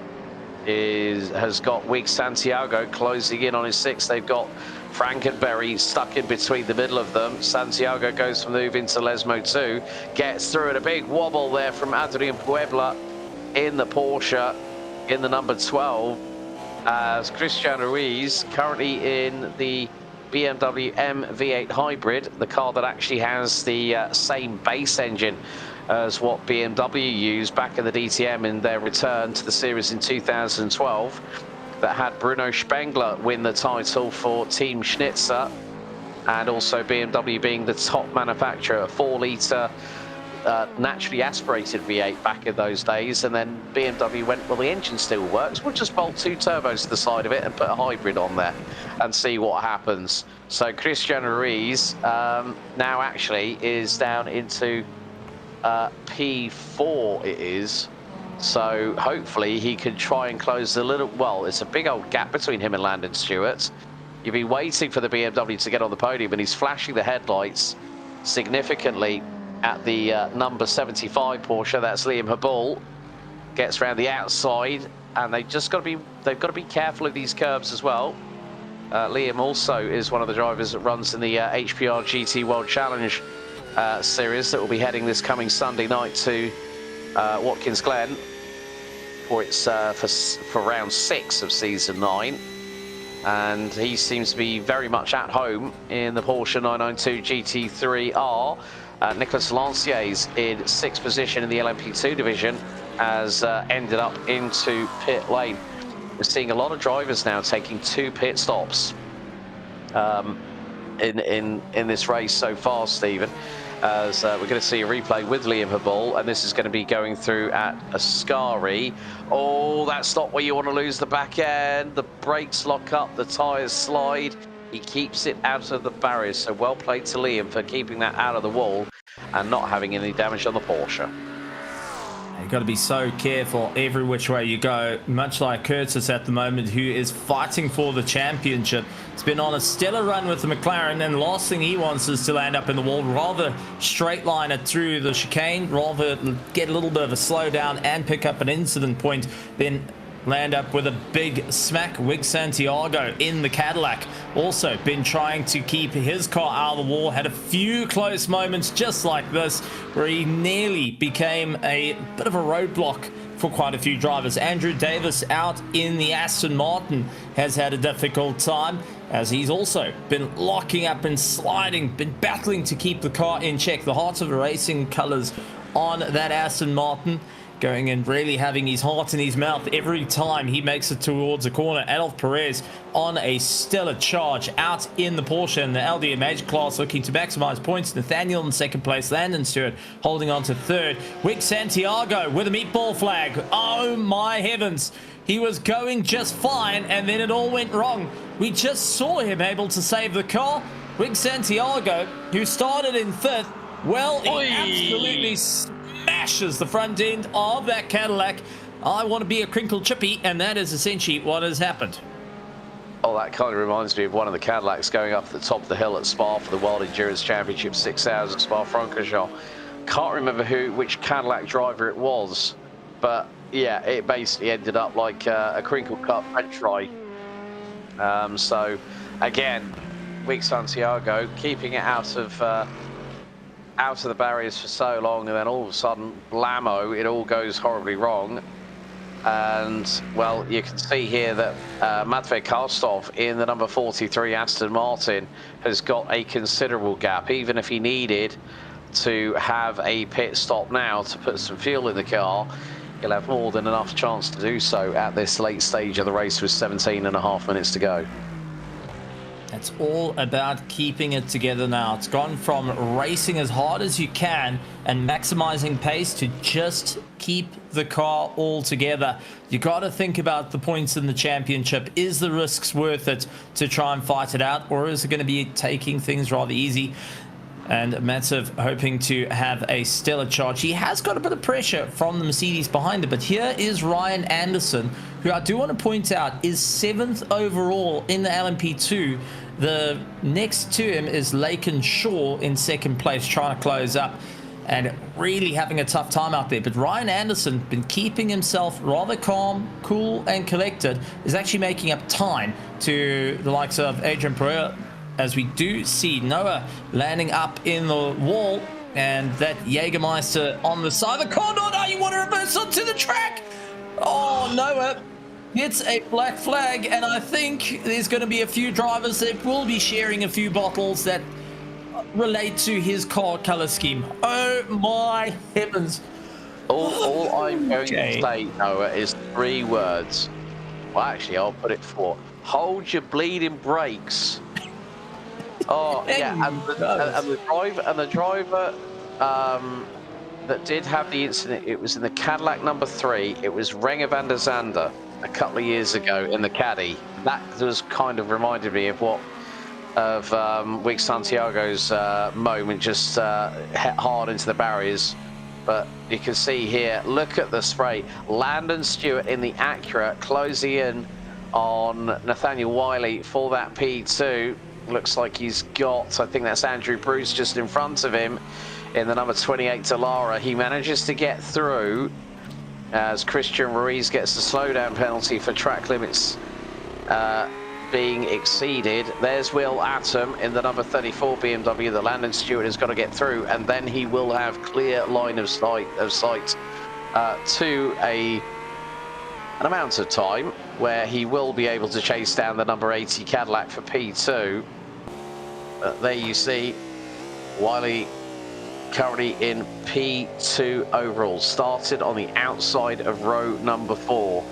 has got Wig Santiago closing in on his 6th. They've got Frankenberry stuck in between the middle of them. Santiago goes from move into Lesmo 2, gets through it. A big wobble there from Adrian Puebla in the Porsche in the number 12 as Christian Ruiz, currently in the BMW M V8 Hybrid, the car that actually has the same base engine as what BMW used back in the DTM in their return to the series in 2012, that had Bruno Spengler win the title for Team Schnitzer, and also BMW being the top manufacturer, a 4-litre naturally aspirated V8 back in those days. And then BMW went, well, the engine still works, we'll just bolt 2 turbos to the side of it and put a hybrid on there and see what happens. So Christian Ruiz now actually is down into P4 it is, So hopefully he can try and close a little, well, it's a big old gap between him and Landon Stewart. You've been waiting for the BMW to get on the podium, and he's flashing the headlights significantly at the number 75 Porsche. That's Liam Habul. Gets around the outside, and they've got to be careful of these curbs as well. Liam also is one of the drivers that runs in the HPR GT World Challenge series that will be heading this coming Sunday night to Watkins Glen for its for round 6 of season 9, and he seems to be very much at home in the Porsche 992 GT3R. Nicolas Lancier's in 6th position in the LMP2 division has ended up into pit lane. We're seeing a lot of drivers now taking 2 pit stops in this race so far, Stephen. As we're going to see a replay with Liam Habul, and this is going to be going through at Ascari. Oh, that's not where you want to lose the back end. The brakes lock up, the tyres slide. He keeps it out of the barriers, so well played to Liam for keeping that out of the wall and not having any damage on the Porsche. You've got to be so careful every which way you go, much like Curtis at the moment, who is fighting for the championship. He's been on a stellar run with the McLaren, and the last thing he wants is to land up in the wall. Rather straight line it through the chicane, rather get a little bit of a slowdown and pick up an incident point, then land up with a big smack. Wig Santiago in the Cadillac also been trying to keep his car out of the wall. Had a few close moments just like this where he nearly became a bit of a roadblock for quite a few drivers. Andrew Davis out in the Aston Martin has had a difficult time, as he's also been locking up and sliding, been battling to keep the car in check. The Heart of Racing colours on that Aston Martin, going and really having his heart in his mouth every time he makes it towards a corner. Adolf Perez on a stellar charge out in the Porsche and the LDMH class, looking to maximize points. Nathaniel in 2nd place, Landon Stewart holding on to 3rd. Wig Santiago with a meatball flag. Oh my heavens, he was going just fine and then it all went wrong. We just saw him able to save the car. Wig Santiago, who started in 5th, well, he absolutely smashes the front end of that Cadillac. I want to be a crinkle chippy, and that is essentially what has happened. Oh, that kind of reminds me of one of the Cadillacs going up at the top of the hill at Spa for the World Endurance Championship 6000 Spa-Francorchamps. Can't remember which Cadillac driver it was, but yeah, it basically ended up like a crinkle cut French fry. So again, Wig Santiago keeping it out of the barriers for so long, and then all of a sudden, blammo, it all goes horribly wrong. And well, you can see here that Matvey Karstov in the number 43 Aston Martin has got a considerable gap. Even if he needed to have a pit stop now to put some fuel in the car, he'll have more than enough chance to do so at this late stage of the race with 17.5 minutes to go. It's all about keeping it together now. It's gone from racing as hard as you can and maximizing pace to just keep the car all together. You got to think about the points in the championship. Is the risks worth it to try and fight it out, or is it going to be taking things rather easy? And Matsev hoping to have a stellar charge. He has got a bit of pressure from the Mercedes behind him, but here is Ryan Anderson, who I do want to point out is 7th overall in the LMP2. The next to him is Laken Shaw in 2nd place, trying to close up and really having a tough time out there. But Ryan Anderson been keeping himself rather calm, cool and collected, is actually making up time to the likes of Adrian Pereira, as we do see Noah landing up in the wall, and that Jägermeister on the side of the car. No, you want to reverse onto the track. Oh, Noah gets a black flag, and I think there's going to be a few drivers that will be sharing a few bottles that relate to his car color scheme. Oh my heavens. All I'm going to say, Noah, is 3 words. Well, actually, I'll put it 4. Hold your bleeding brakes. Oh yeah, and the driver that did have the incident, it was in the Cadillac number 3. It was Renger van der Zande a couple of years ago in the Caddy. That was kind of reminded me of Wig Santiago's moment, just hit hard into the barriers But you can see here, look at the spray. Landon Stewart in the Acura closing in on Nathaniel Wiley for that P2. Looks like he's got, I think that's Andrew Bruce just in front of him in the number 28 Dallara. He manages to get through as Christian Ruiz gets the slowdown penalty for track limits being exceeded. There's Will Atom in the number 34 BMW that Landon Stewart has got to get through, and then he will have clear line of sight to an amount of time where he will be able to chase down the number 80 Cadillac for P2. There you see Wiley currently in P2 overall, started on the outside of row number 4.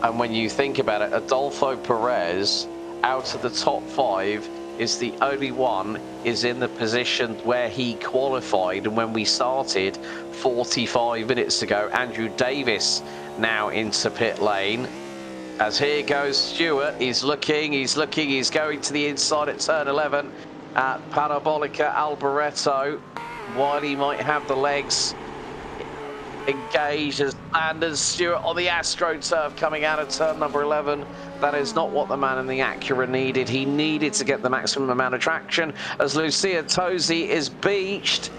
And when you think about it, Adolfo Perez, out of the top 5, is the only one is in the position where he qualified. And when we started 45 minutes ago, Andrew Davis now into pit lane. As here goes Stewart, he's looking, he's going to the inside at turn 11 at Parabolica Alboreto. Wiley might have the legs engaged as Landon Stewart on the AstroTurf coming out of turn number 11. That is not what the man in the Acura needed. He needed to get the maximum amount of traction as Lucia Tosi is beached.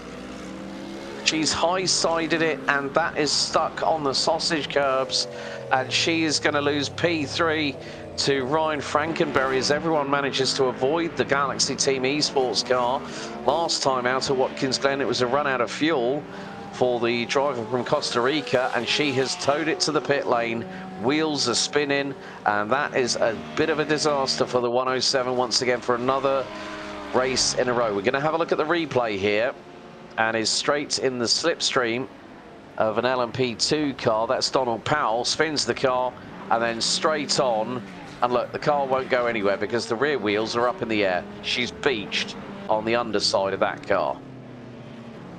She's high-sided it, and that is stuck on the sausage curbs, and she is going to lose P3 to Ryan Frankenberry as everyone manages to avoid the Galaxy Team Esports car. Last time out at Watkins Glen, it was a run out of fuel for the driver from Costa Rica, and she has towed it to the pit lane. Wheels are spinning, and that is a bit of a disaster for the 107 once again for another race in a row. We're going to have a look at the replay here, and is straight in the slipstream of an LMP2 car. That's Donald Powell, spins the car, and then straight on. And look, the car won't go anywhere because the rear wheels are up in the air. She's beached on the underside of that car.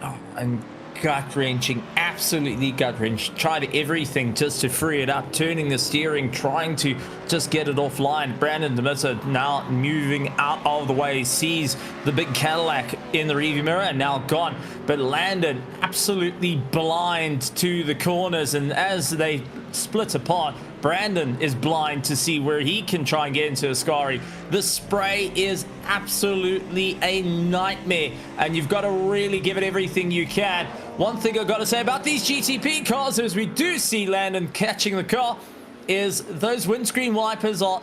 Oh, and gut-wrenching, absolutely gut-wrenching. Tried everything just to free it up, turning the steering, trying to just get it offline. Brandon Demeter now moving out of the way, sees the big Cadillac in the rearview mirror and now gone. But Landon absolutely blind to the corners, and as they split apart, Brandon is blind to see where he can try and get into Ascari. The spray is absolutely a nightmare, and you've got to really give it everything you can. One thing I've got to say about these GTP cars, as we do see Landon catching the car, is those windscreen wipers are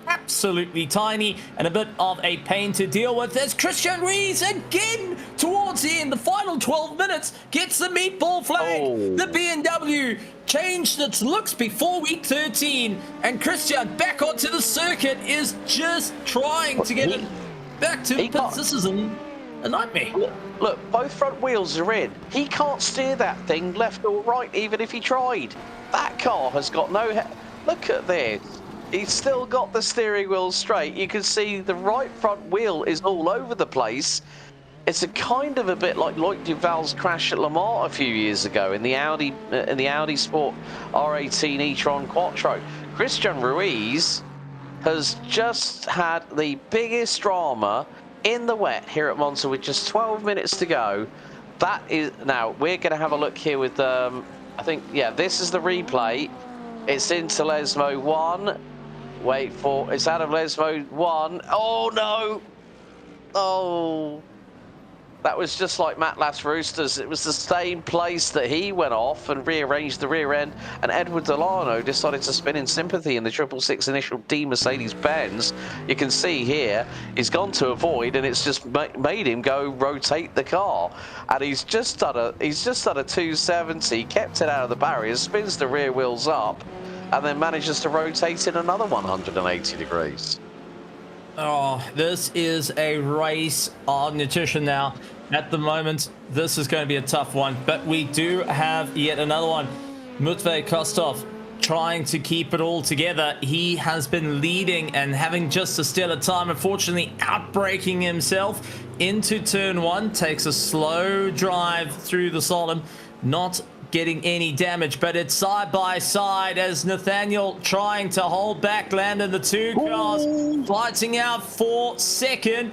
absolutely tiny and a bit of a pain to deal with. There's Christian Ruiz again towards the end. The final 12 minutes gets the meatball flag. Oh. The BMW changed its looks before week 13, and Christian back onto the circuit is just trying to get it back to the pits. This is a nightmare. Look, both front wheels are in. He can't steer that thing left or right even if he tried. That car has got no look at this. He's still got the steering wheel straight. You can see the right front wheel is all over the place. It's a kind of a bit like Loic Duval's crash at Le Mans a few years ago in the Audi Sport R18 e-tron Quattro. Christian Ruiz has just had the biggest drama in the wet here at Monza with just 12 minutes to go. That is, now we're going to have a look here with I think, yeah, this is the replay. It's into Lesmo 1. Wait for, it's out of Lesmo 1. Oh no! Oh, that was just like Matt Lass Roosters. It was the same place that he went off and rearranged the rear end, and Edward Delano decided to spin in sympathy in the 666 initial D Mercedes-Benz. You can see here, he's gone to avoid, and it's just made him go rotate the car. And he's just done a 270, kept it out of the barriers, spins the rear wheels up, and then manages to rotate in another 180 degrees. Oh, this is a race of nutrition now. At the moment, this is going to be a tough one, but we do have yet another one. Mutvei Kostov trying to keep it all together. He has been leading and having just a stellar time. Unfortunately, outbraking himself into turn 1. Takes a slow drive through the Solemn, not getting any damage, but it's side by side as Nathaniel trying to hold back Landon. The two cars fighting out for second.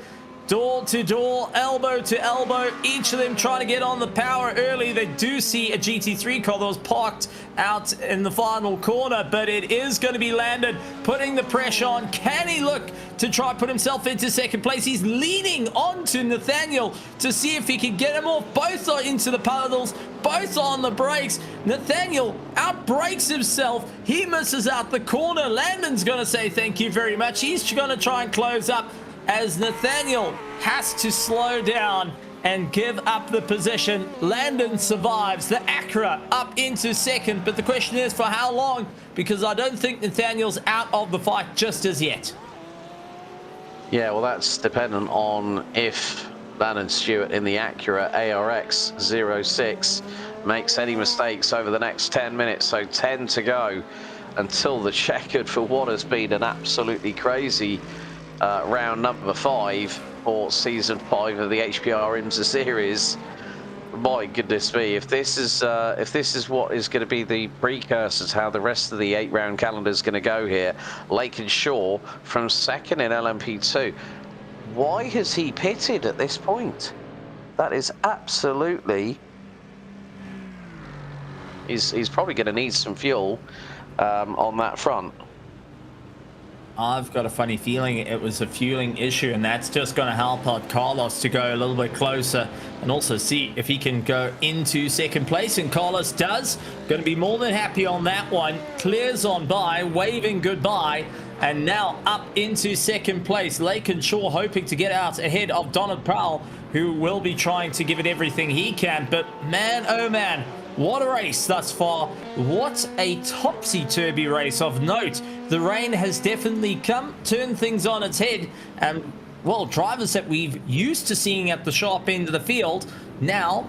door to door, elbow to elbow, each of them trying to get on the power early. They do see a GT3 car that was parked out in the final corner, but it is going to be Landon putting the pressure on. Can he look to try put himself into second place? He's leaning onto Nathaniel to see if he can get him off. Both are into the pedals, both on the brakes. Nathaniel outbrakes himself. He misses out the corner. Landon's going to say thank you very much. He's going to try and close up as Nathaniel has to slow down and give up the position. Landon survives. The Acura up into second, but the question is for how long, because I don't think Nathaniel's out of the fight just as yet. Yeah, well, that's dependent on if Landon Stewart in the Acura ARX 06 makes any mistakes over the next 10 minutes. So 10 to go until the checkered for what has been an absolutely crazy round number 5 for season 5 of the HPR Imsa series. My goodness me, if this is what is going to be the precursor to how the rest of the 8-round calendar is going to go here. Lake and Shaw from second in LMP2. Why has he pitted at this point? That is absolutely... He's probably going to need some fuel on that front. I've got a funny feeling it was a fueling issue, and that's just going to help out Carlos to go a little bit closer and also see if he can go into second place. And Carlos does. Going to be more than happy on that one. Clears on by, waving goodbye, and now up into second place. Lake and Shaw hoping to get out ahead of Donald Powell, who will be trying to give it everything he can. But man, oh man, what a race thus far. What a topsy-turvy race of note. The rain has definitely turned things on its head. And, well, drivers that we've used to seeing at the sharp end of the field now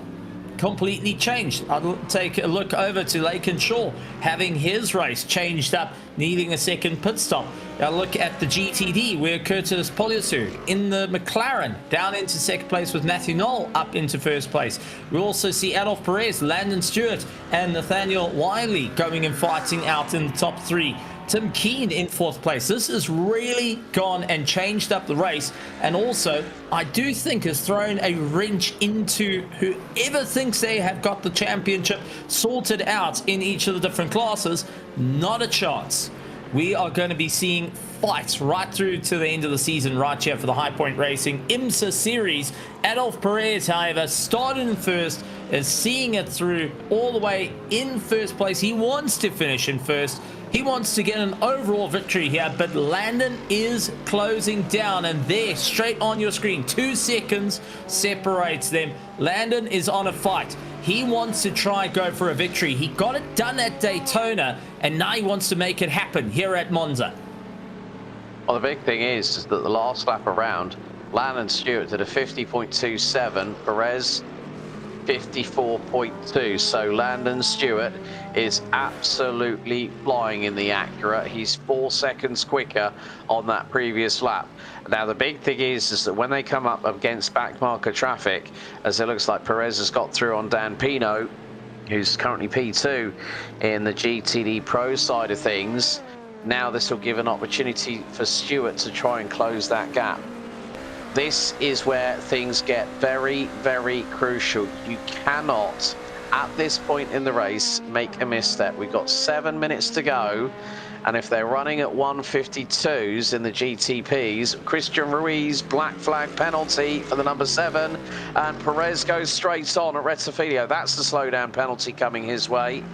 completely changed. I'll take a look over to Lake and Shaw, having his race changed up, needing a second pit stop. Now look at the GTD, where Curtis Poliasuk in the McLaren down into second place with Matthew Knoll up into first place. We also see Adolf Perez, Landon Stewart, and Nathaniel Wiley going and fighting out in the top 3. Tim Keen in 4th place. This has really gone and changed up the race, and also I do think has thrown a wrench into whoever thinks they have got the championship sorted out in each of the different classes. Not a chance. We are going to be seeing fights right through to the end of the season right here for the High Point Racing Imsa series. Adolf Perez, however, started in first, is seeing it through all the way in first place. He wants to finish in first. He wants to get an overall victory here, but Landon is closing down, and there, straight on your screen, 2 seconds separates them. Landon is on a fight. He wants to try and go for a victory. He got it done at Daytona, and now he wants to make it happen here at Monza. Well, the big thing is that the last lap around, Landon Stewart did a 50.27, Perez 54.2. So Landon Stewart is absolutely flying in the Acura. He's 4 seconds quicker on that previous lap. Now the big thing is that when they come up against backmarker traffic, as it looks like Perez has got through on Dan Pino, who's currently P2 in the GTD Pro side of things, now this will give an opportunity for Stewart to try and close that gap. This is where things get very, very crucial. You cannot, at this point in the race, make a misstep. We've got 7 minutes to go, and if they're running at 152s in the GTPs, Christian Ruiz, black flag penalty for the number 7, and Perez goes straight on at Rettifilio. That's the slowdown penalty coming his way.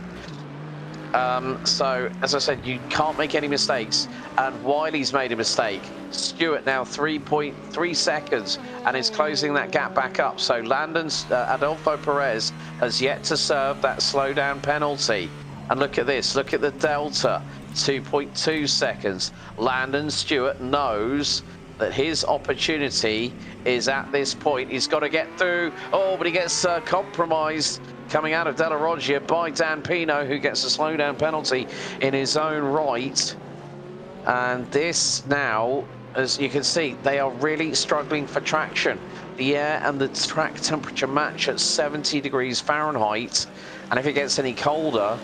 So, as I said, you can't make any mistakes, and Wiley's made a mistake. Stewart now 3.3 seconds and is closing that gap back up. So Landon's Adolfo Perez has yet to serve that slowdown penalty. And look at this, look at the delta, 2.2 seconds. Landon Stewart knows that his opportunity is at this point. He's got to get through. Oh, but he gets compromised coming out of Della Roggia by Dan Pino, who gets a slowdown penalty in his own right. And this now, as you can see, they are really struggling for traction. The air and the track temperature match at 70 degrees Fahrenheit. And if it gets any colder,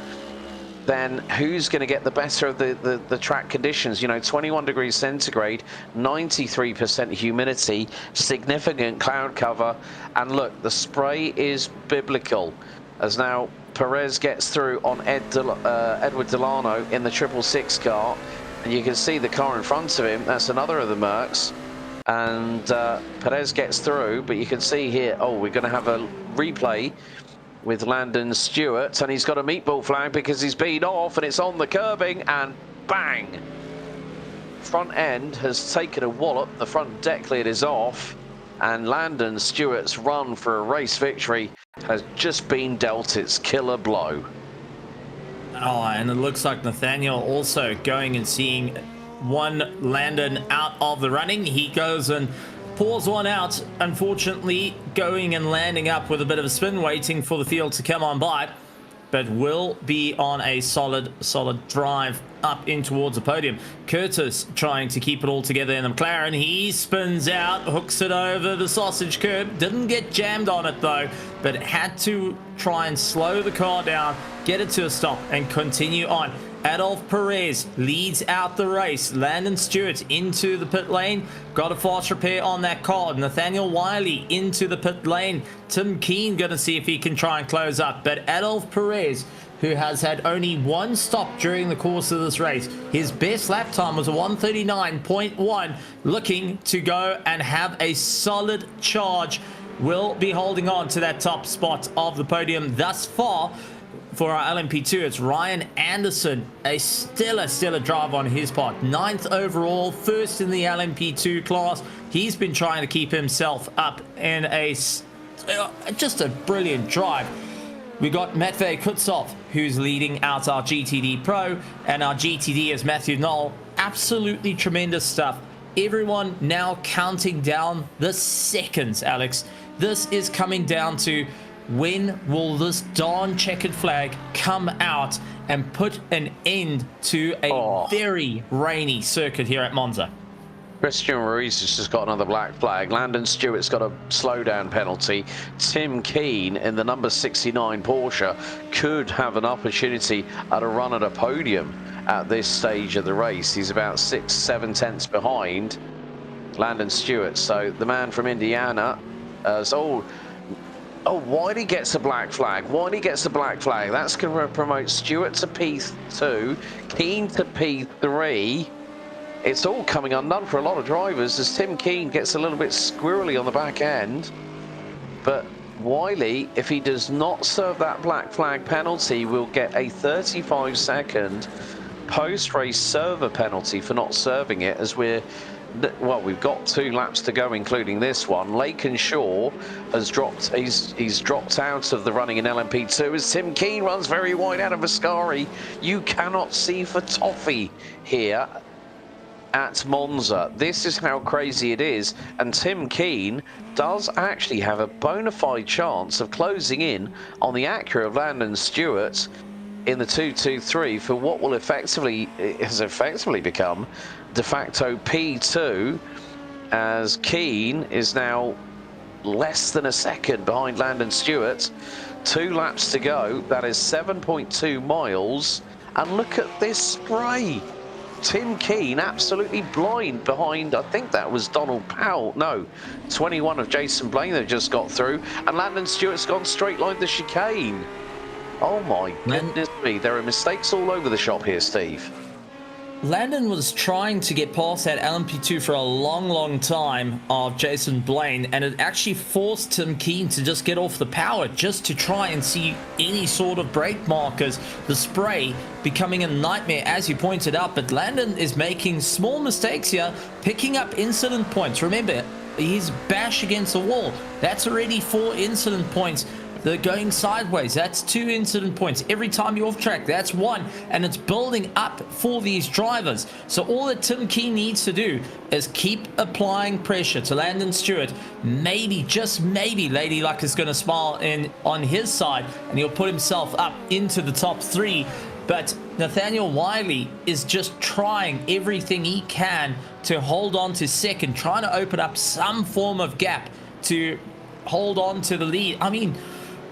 then who's going to get the better of the track conditions? You know, 21 degrees centigrade, 93% humidity, significant cloud cover, and look, the spray is biblical. As now Perez gets through on Edward Delano in the 666 car, and you can see the car in front of him. That's another of the Mercs, and Perez gets through, but you can see here, oh, we're going to have a replay with Landon Stewart, and he's got a meatball flag because he's been off, and it's on the curbing, and bang! Front end has taken a wallop, the front deck lid is off, and Landon Stewart's run for a race victory has just been dealt its killer blow. Oh, and it looks like Nathaniel also going and seeing one Landon out of the running. He goes and pours one out, unfortunately going and landing up with a bit of a spin, waiting for the field to come on by, but will be on a solid drive up in towards the podium. Curtis trying to keep it all together in the McLaren. He spins out, hooks it over the sausage curb, didn't get jammed on it though, but had to try and slow the car down, get it to a stop and continue on. Adolf Perez leads out the race. Landon Stewart into the pit lane. Got a fast repair on that car. Nathaniel Wiley into the pit lane. Tim Keen going to see if he can try and close up. But Adolf Perez, who has had only one stop during the course of this race, his best lap time was a 139.1, looking to go and have a solid charge. Will be holding on to that top spot of the podium thus far. For our LMP2, it's Ryan Anderson, a stellar drive on his part. 9th overall, first in the LMP2 class. He's been trying to keep himself up in just a brilliant drive. We got Matvey Kutsov, who's leading out our GTD Pro, and our GTD is Matthew Knoll. Absolutely tremendous stuff. Everyone now counting down the seconds, Alex. This is coming down to when will this darn checkered flag come out and put an end to a very rainy circuit here at Monza? Christian Ruiz has just got another black flag. Landon Stewart's got a slowdown penalty. Tim Keen in the number 69 Porsche could have an opportunity at a run at a podium at this stage of the race. He's about 6-7 tenths behind Landon Stewart. So the man from Indiana Wiley gets a black flag. Wiley gets a black flag. That's going to promote Stewart to P2, Keen to P3. It's all coming undone for a lot of drivers as Tim Keen gets a little bit squirrely on the back end. But Wiley, if he does not serve that black flag penalty, will get a 35-second post-race server penalty for not serving it, as we've got 2 laps to go, including this one. Lakenshaw has dropped. He's dropped out of the running in LMP2 as Tim Keen runs very wide out of Ascari. You cannot see for toffee here at Monza. This is how crazy it is, and Tim Keen does actually have a bona fide chance of closing in on the Acura of Landon Stewart in the 2-2-3 for what will effectively become de facto P2, as Keen is now less than a second behind Landon Stewart. 2 laps to go. That is 7.2 miles, and look at this spray. Tim Keen absolutely blind behind, I think that was Donald Powell. No, 21 of Jason Blaine that just got through, and Landon Stewart's gone straight line the chicane. Oh my goodness me, there are mistakes all over the shop here, Steve. Landon was trying to get past that LMP2 for a long time of Jason Blaine, and it actually forced Tim Keen to just get off the power just to try and see any sort of brake markers. The spray becoming a nightmare, as you pointed out, but Landon is making small mistakes here, picking up incident points. Remember, his bash against the wall, that's already 4 incident points. They're going sideways, that's 2 incident points. Every time you're off track, that's 1, and it's building up for these drivers. So all that Tim Keen needs to do is keep applying pressure to Landon Stewart. Maybe, just maybe, Lady Luck is going to smile on his side, and he'll put himself up into the top 3. But Nathaniel Wiley is just trying everything he can to hold on to second, trying to open up some form of gap to hold on to the lead. I mean,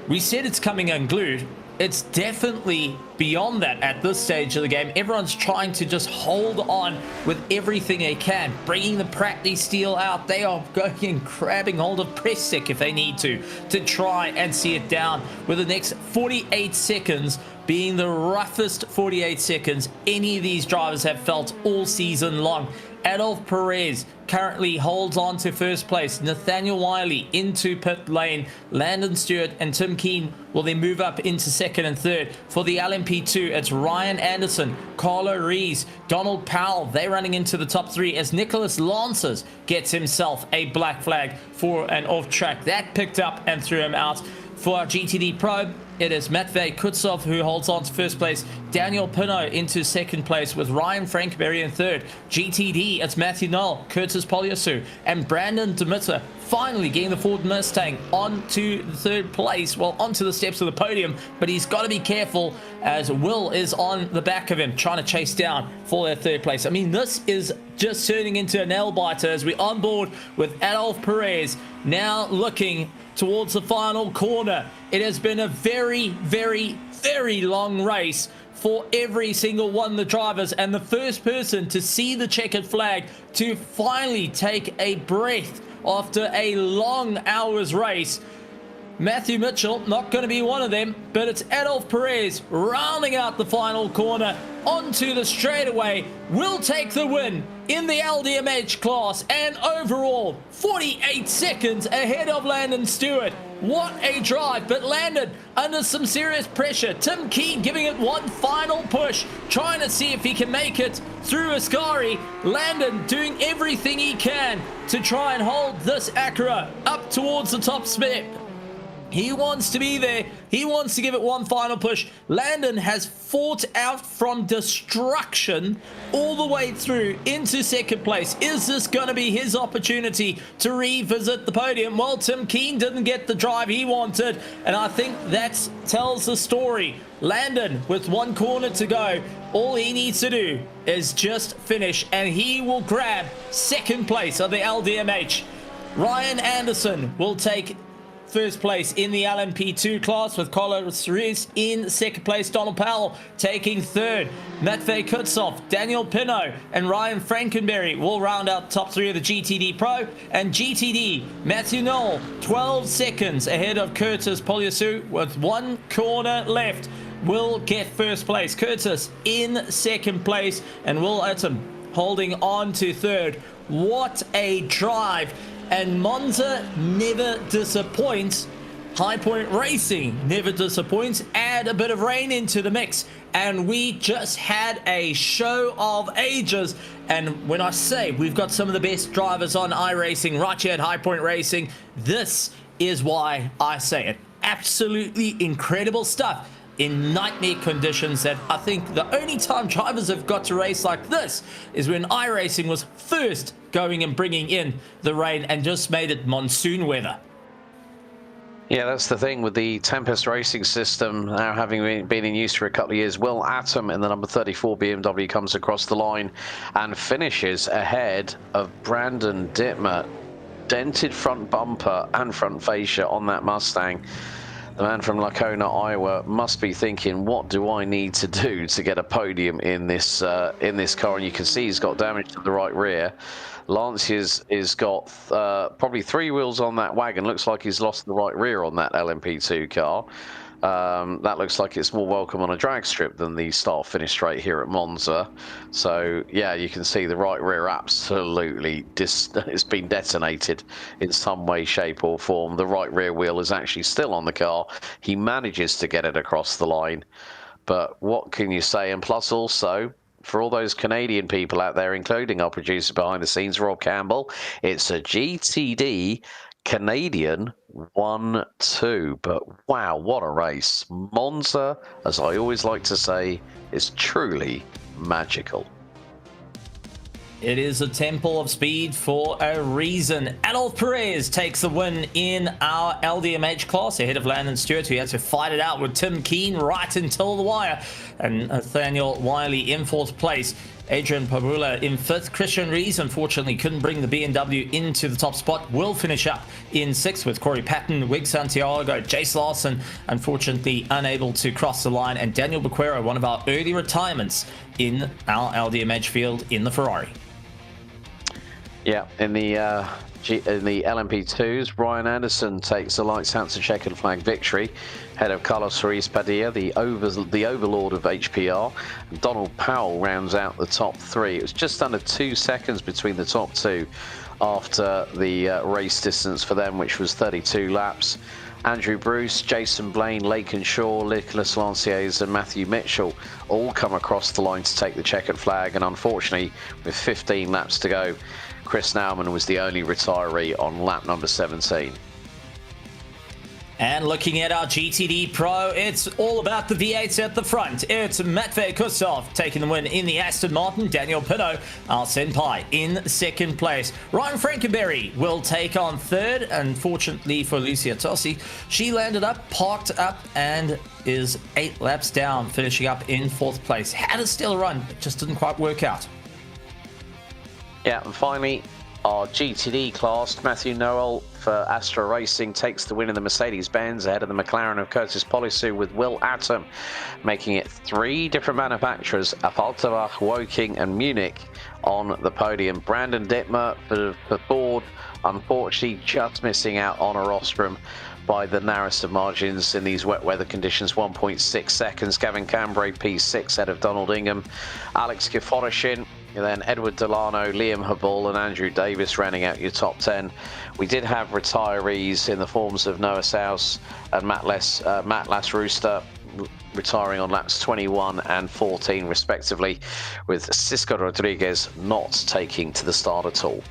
we said it's coming unglued. it's definitely beyond that at this stage of the game. Everyone's trying to just hold on with everything they can, bringing the practice steel out. They are going and grabbing hold of press stick if they need to try and see it down, with the next 48 seconds being the roughest 48 seconds any of these drivers have felt all season long. Adolf Perez currently holds on to first place. Nathaniel Wiley into pit lane. Landon Stewart and Tim Keen will then move up into second and third. For the LMP2, it's Ryan Anderson, Carlo Rees, Donald Powell. They're running into the top three as Nicholas Lancers gets himself a black flag for an off track. That picked up and threw him out. For our GTD Pro, it is Matvey Kutsov who holds on to first place. Daniel Pinot into second place with Ryan Frankenberry in third. GTD, it's Matthew Knoll, Curtis Poliasu, and Brandon Demitter finally getting the Ford Mustang onto the third place. Well, onto the steps of the podium, but he's got to be careful as Will is on the back of him trying to chase down for that third place. I mean, this is just turning into a nail biter as we're on board with Adolf Perez now looking towards the final corner. It has been a very, very, very long race for every single one of the drivers, and the first person to see the checkered flag to finally take a breath after a long hours race. Matthew Mitchell, not going to be one of them, but it's Adolf Perez rounding out the final corner onto the straightaway, will take the win in the LDMH class, and overall 48 seconds ahead of Landon Stewart. What a drive, but Landon under some serious pressure. Tim Keen giving it one final push, trying to see if he can make it through Ascari. Landon doing everything he can to try and hold this Acura up towards the top split. He wants to be there. He wants to give it one final push. Landon has fought out from destruction all the way through into second place. Is this going to be his opportunity to revisit the podium? Well, Tim Keen didn't get the drive he wanted, and I think that tells the story. Landon, with one corner to go, all he needs to do is just finish, and he will grab second place of the LDMH. Ryan Anderson will take first place in the LMP2 class, with Carlos Rees in second place. Donald Powell taking third. Matvey Kutsov, Daniel Pinot, and Ryan Frankenberry will round out top three of the GTD Pro. And GTD, Matthew Knoll, 12 seconds ahead of Curtis Poliasu with one corner left, will get first place. Curtis in second place, and Will Utton holding on to third. What a drive! And Monza never disappoints. High Point Racing never disappoints. Add a bit of rain into the mix, and we just had a show of ages. And when I say we've got some of the best drivers on iRacing right here at High Point Racing, this is why I say it. Absolutely incredible stuff in nightmare conditions that I think the only time drivers have got to race like this is when iRacing was first going and bringing in the rain and just made it monsoon weather. Yeah, that's the thing with the Tempest racing system now having been in use for a couple of years. Will Atom in the number 34 BMW comes across the line and finishes ahead of Brandon Dittmer. Dented front bumper and front fascia on that Mustang. The man from Lacona, Iowa, must be thinking, what do I need to do to get a podium in this car? And you can see he's got damage to the right rear. Lance has got probably three wheels on that wagon. Looks like he's lost the right rear on that LMP2 car. That looks like it's more welcome on a drag strip than the start-finish straight here at Monza. So, yeah, you can see the right rear absolutely it's been detonated in some way, shape or form. The right rear wheel is actually still on the car. He manages to get it across the line. But what can you say? And plus also, for all those Canadian people out there, including our producer behind the scenes, Rob Campbell, it's a GTD Canadian 1-2, but wow, what a race. Monza, as I always like to say, is truly magical. It is a temple of speed for a reason. Adolf Perez takes the win in our LDMH class ahead of Landon Stewart, who had to fight it out with Tim Keen right until the wire. And Nathaniel Wiley in fourth place. Adrian Pabula in 5th. Christian Rees unfortunately couldn't bring the BMW into the top spot. Will finish up in 6th with Corey Patton, Wig Santiago, Jace Larson unfortunately unable to cross the line, and Daniel Bequero, one of our early retirements in our LDMH field in the Ferrari. Yeah, in the LMP2s, Brian Anderson takes the lights out to checkered flag victory, ahead of Carlos Ruiz Padilla, the overlord of HPR. And Donald Powell rounds out the top 3. It was just under 2 seconds between the top 2 after the race distance for them, which was 32 laps. Andrew Bruce, Jason Blaine, Laken Shaw, Nicholas Lanciers and Matthew Mitchell all come across the line to take the checkered flag, and unfortunately with 15 laps to go, Chris Nauman was the only retiree on lap number 17. And looking at our GTD Pro, it's all about the V8s at the front. It's Matvey Kustov taking the win in the Aston Martin. Daniel Pinot, our senpai, in 2nd place. Ryan Frankenberry will take on 3rd. Unfortunately for Lucia Tossi, she landed up, parked up, and is 8 laps down, finishing up in 4th place. Had a stellar run, but just didn't quite work out. Yeah, and finally, our GTD class, Matthew Noel for Astra Racing takes the win in the Mercedes-Benz ahead of the McLaren of Curtis Polisu, with Will Atom making it 3 different manufacturers, Affalterbach, Woking and Munich, on the podium. Brandon Dittmer for Ford, unfortunately just missing out on a rostrum by the narrowest of margins in these wet weather conditions, 1.6 seconds. Gavin Cambray, P6 ahead of Donald Ingham. Alex Kiforishin, and then Edward Delano, Liam Habul and Andrew Davis rounding out your top 10. We did have retirees in the forms of Noah Souse and Matt Lass-Rooster retiring on laps 21 and 14 respectively, with Cisco Rodriguez not taking to the start at all.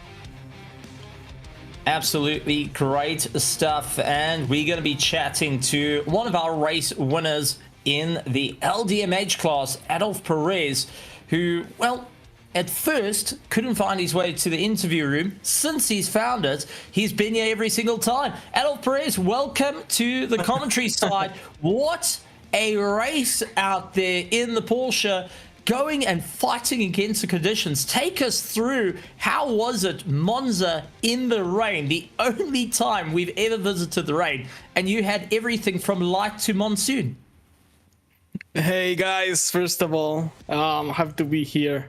Absolutely great stuff, and we're going to be chatting to one of our race winners in the LDMH class, Adolf Perez, who, well, at first couldn't find his way to the interview room. Since he's found it, he's been here every single time. Adolf Perez, welcome to the commentary side. What a race out there in the Porsche, going and fighting against the conditions. Take us through, how was it Monza in the rain, the only time we've ever visited the rain, and you had everything from light to monsoon. Hey guys, first of all, have to be here.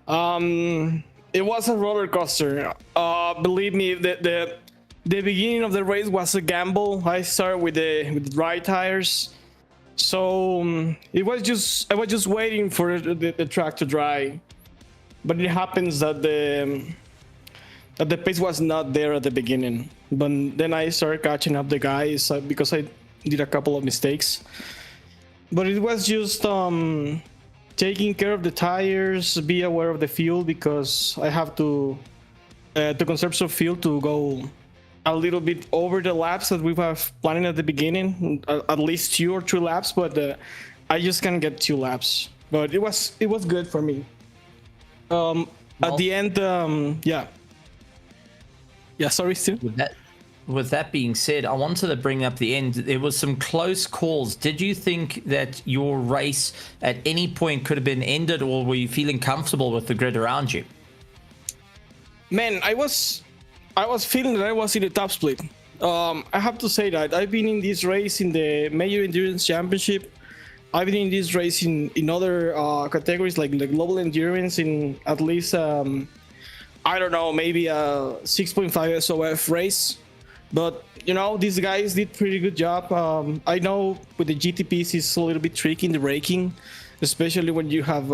It was a roller coaster. Believe me, the beginning of the race was a gamble. I started with the dry tires, so I was just waiting for the track to dry. But it happens that the pace was not there at the beginning. But then I started catching up the guys because I did a couple of mistakes. But it was just taking care of the tires, be aware of the fuel, because I have to conserve some fuel to go a little bit over the laps that we were planning at the beginning, at least 2 or 3 laps, but I just can't get 2 laps. But it was good for me. At the end, yeah, sorry, Stu. With that being said, I wanted to bring up the end. There was some close calls. Did you think that your race at any point could have been ended, or were you feeling comfortable with the grid around you? Man, I was feeling that I was in the top split. I have to say that I've been in this race in the Major Endurance Championship. I've been in this race in other categories like the Global Endurance, in at least I don't know, maybe a 6.5 SOF race. But you know, these guys did pretty good job. I know with the GTPs it's a little bit tricky in the braking, especially when you have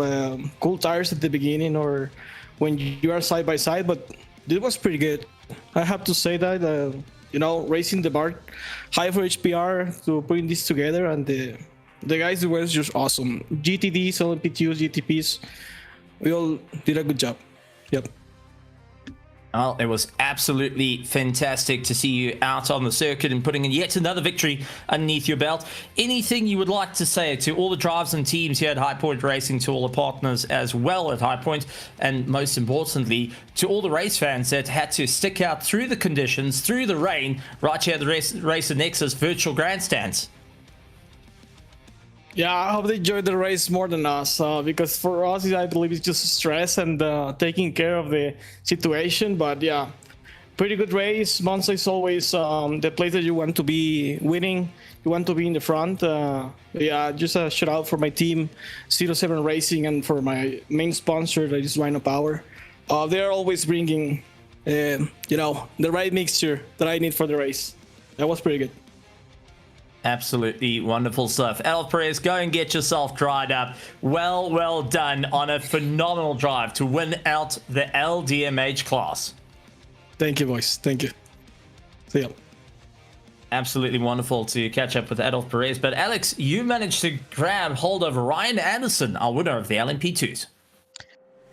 cool tires at the beginning or when you are side by side. But it was pretty good. I have to say that you know, racing the bar high for HPR to putting this together, and the guys were just awesome. GTDs, LMP2s, GTPs, we all did a good job. Yep. Well, it was absolutely fantastic to see you out on the circuit and putting in yet another victory underneath your belt. Anything you would like to say to all the drivers and teams here at High Point Racing, to all the partners as well at High Point, and most importantly, to all the race fans that had to stick out through the conditions, through the rain, right here at the Racer Nexus virtual grandstands? Yeah, I hope they enjoyed the race more than us, because for us, I believe it's just stress and taking care of the situation. But yeah, pretty good race. Monza is always the place that you want to be winning. You want to be in the front. Yeah, just a shout out for my team, 07 Racing, and for my main sponsor, that is Rhino Power. They're always bringing, the right mixture that I need for the race. That was pretty good. Absolutely wonderful stuff. Adolf Perez, go and get yourself dried up. Well done on a phenomenal drive to win out the LDMH class. Thank you, boys. Thank you. See ya. Absolutely wonderful to catch up with Adolf Perez. But Alex, you managed to grab hold of Ryan Anderson, our winner of the LMP2s.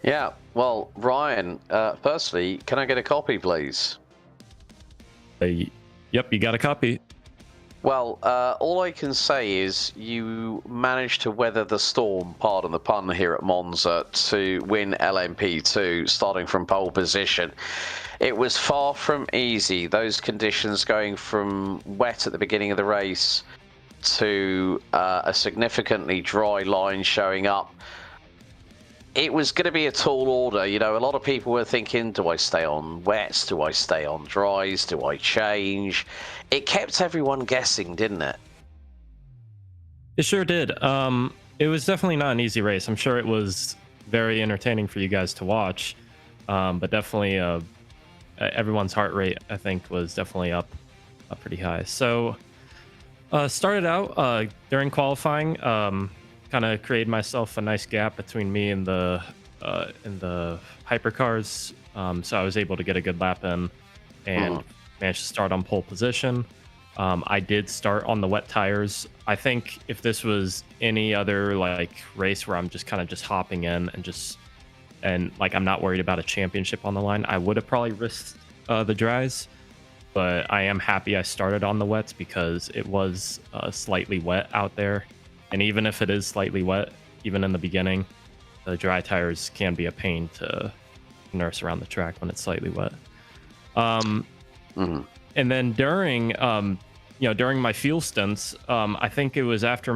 Yeah, well, Ryan, firstly, can I get a copy, please? Yep, you got a copy. Well, all I can say is you managed to weather the storm, pardon the pun, here at Monza to win LMP2, starting from pole position. It was far from easy. Those conditions going from wet at the beginning of the race to a significantly dry line showing up. It was going to be a tall order. You know, a lot of people were thinking, do I stay on wets? Do I stay on dries? Do I change? It kept everyone guessing, didn't it? It sure did. It was definitely not an easy race. I'm sure it was very entertaining for you guys to watch, but definitely everyone's heart rate, I think, was definitely up pretty high. So started out during qualifying, kind of created myself a nice gap between me and the hypercars, so I was able to get a good lap in and managed to start on pole position. I did start on the wet tires. I think if this was any other like race where I'm just kind of just hopping in and like I'm not worried about a championship on the line, I would have probably risked the dries. But I am happy I started on the wets because it was slightly wet out there. And even if it is slightly wet, even in the beginning, the dry tires can be a pain to nurse around the track when it's slightly wet. And then during my fuel stints, I think it was after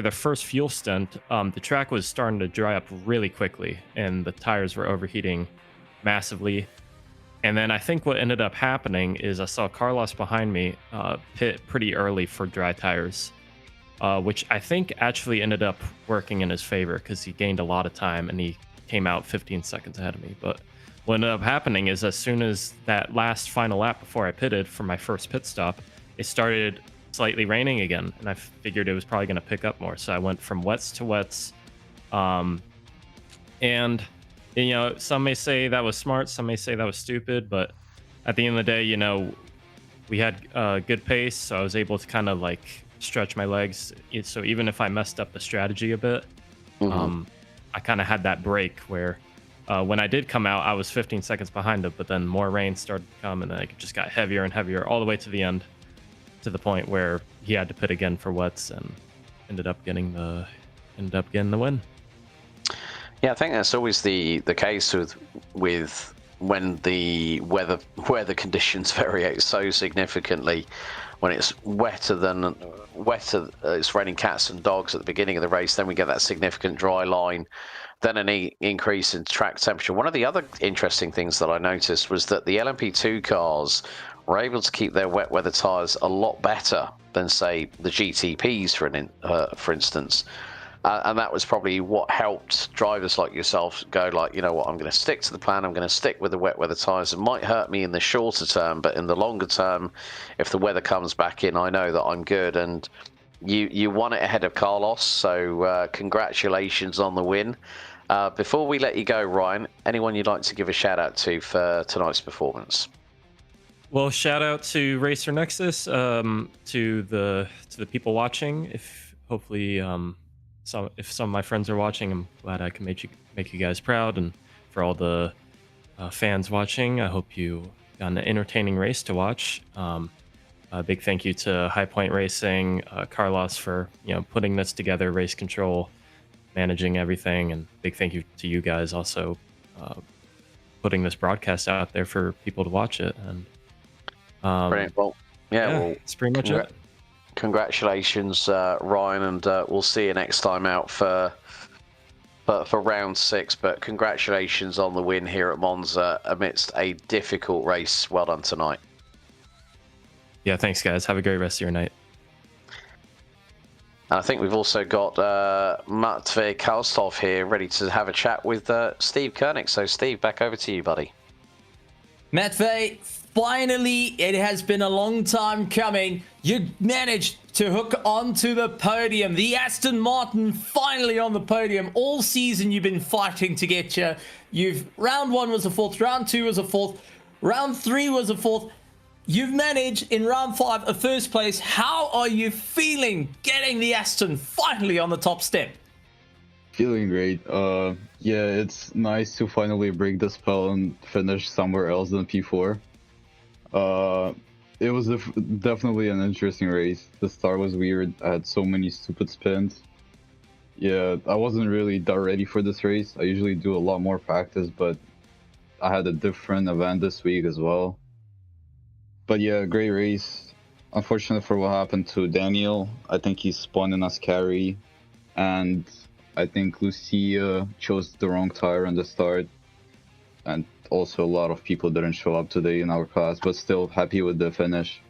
the first fuel stint, the track was starting to dry up really quickly and the tires were overheating massively. And then I think what ended up happening is I saw Carlos behind me pit pretty early for dry tires, which I think actually ended up working in his favor because he gained a lot of time and he came out 15 seconds ahead of me. But what ended up happening is as soon as that last final lap before I pitted for my first pit stop, it started slightly raining again. And I figured it was probably going to pick up more. So I went from wets to wets. And, you know, some may say that was smart. Some may say that was stupid. But at the end of the day, you know, we had good pace. So I was able to kind of like stretch my legs. So even if I messed up the strategy a bit, I kind of had that break where when I did come out, I was 15 seconds behind him, but then more rain started to come and then it just got heavier and heavier all the way to the end, to the point where he had to pit again for wets and ended up getting the win. Yeah, I think that's always the case with when the weather conditions vary so significantly. When it's wetter, it's raining cats and dogs at the beginning of the race. Then we get that significant dry line, then an increase in track temperature. One of the other interesting things that I noticed was that the LMP2 cars were able to keep their wet weather tires a lot better than, say, the GTPs, for instance. And that was probably what helped drivers like yourself go like, you know what, I'm going to stick to the plan. I'm going to stick with the wet weather tires. It might hurt me in the shorter term, but in the longer term, if the weather comes back in, I know that I'm good. And you won it ahead of Carlos, so congratulations on the win. Before we let you go, Ryan, anyone you'd like to give a shout out to for tonight's performance? Well, shout out to Racer Nexus, to the people watching. If hopefully if some of my friends are watching, I'm glad I can make you guys proud. And for all the fans watching, I hope you got an entertaining race to watch. A big thank you to High Point Racing, Carlos for putting this together, race control, managing everything, and big thank you to you guys also putting this broadcast out there for people to watch it. And brilliant. Well, yeah, well, it's pretty much it. Congratulations, Ryan, and we'll see you next time out for round 6. But congratulations on the win here at Monza amidst a difficult race. Well done tonight. Yeah, thanks, guys. Have a great rest of your night. And I think we've also got Matvey Kalstov here ready to have a chat with Steve Koenig. So, Steve, back over to you, buddy. Matvey, finally, it has been a long time coming. You managed to hook onto the podium. The Aston Martin finally on the podium. All season you've been fighting to get you. Round 1 was a 4th, round 2 was a 4th, round 3 was a 4th. You've managed in round 5 a 1st place. How are you feeling getting the Aston finally on the top step? Feeling great. Yeah, it's nice to finally break the spell and finish somewhere else than P4. It was definitely an interesting race. The start was weird. I had so many stupid spins. Yeah, I wasn't really that ready for this race. I usually do a lot more practice, but I had a different event this week as well. But yeah, great race. Unfortunately for what happened to Daniel, I think he spun in as carry, and I think Lucia chose the wrong tire on the start, and also a lot of people didn't show up today in our class, but still happy with the finish.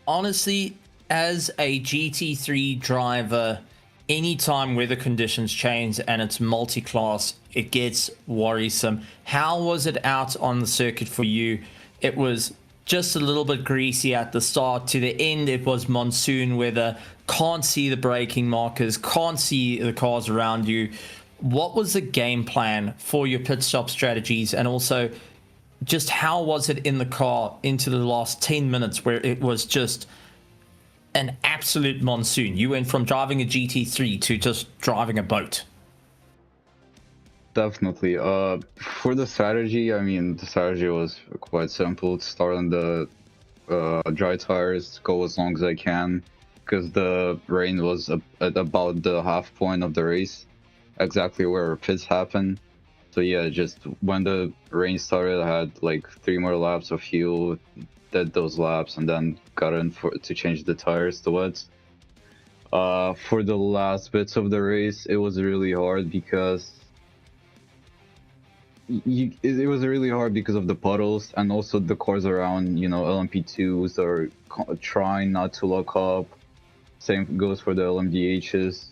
Honestly, as a GT3 driver, anytime weather conditions change and it's multi-class, it gets worrisome. How was it out on the circuit for you? It was just a little bit greasy at the start. To the end, it was monsoon weather. Can't see the braking markers, can't see the cars around you. What was the game plan for your pit stop strategies? And also, just how was it in the car into the last 10 minutes where it was just an absolute monsoon? You went from driving a GT3 to just driving a boat. Definitely. For the strategy, I mean, the strategy was quite simple. Start on the dry tires, go as long as I can, because the rain was at about the half point of the race, exactly where pits happened. So yeah, just when the rain started, I had like 3 more laps of fuel, did those laps, and then got in to change the tires to wets. For the last bits of the race, it was really hard because it was really hard because of the puddles, and also the cars around, you know, LMP2s are trying not to lock up. Same goes for the LMDHs.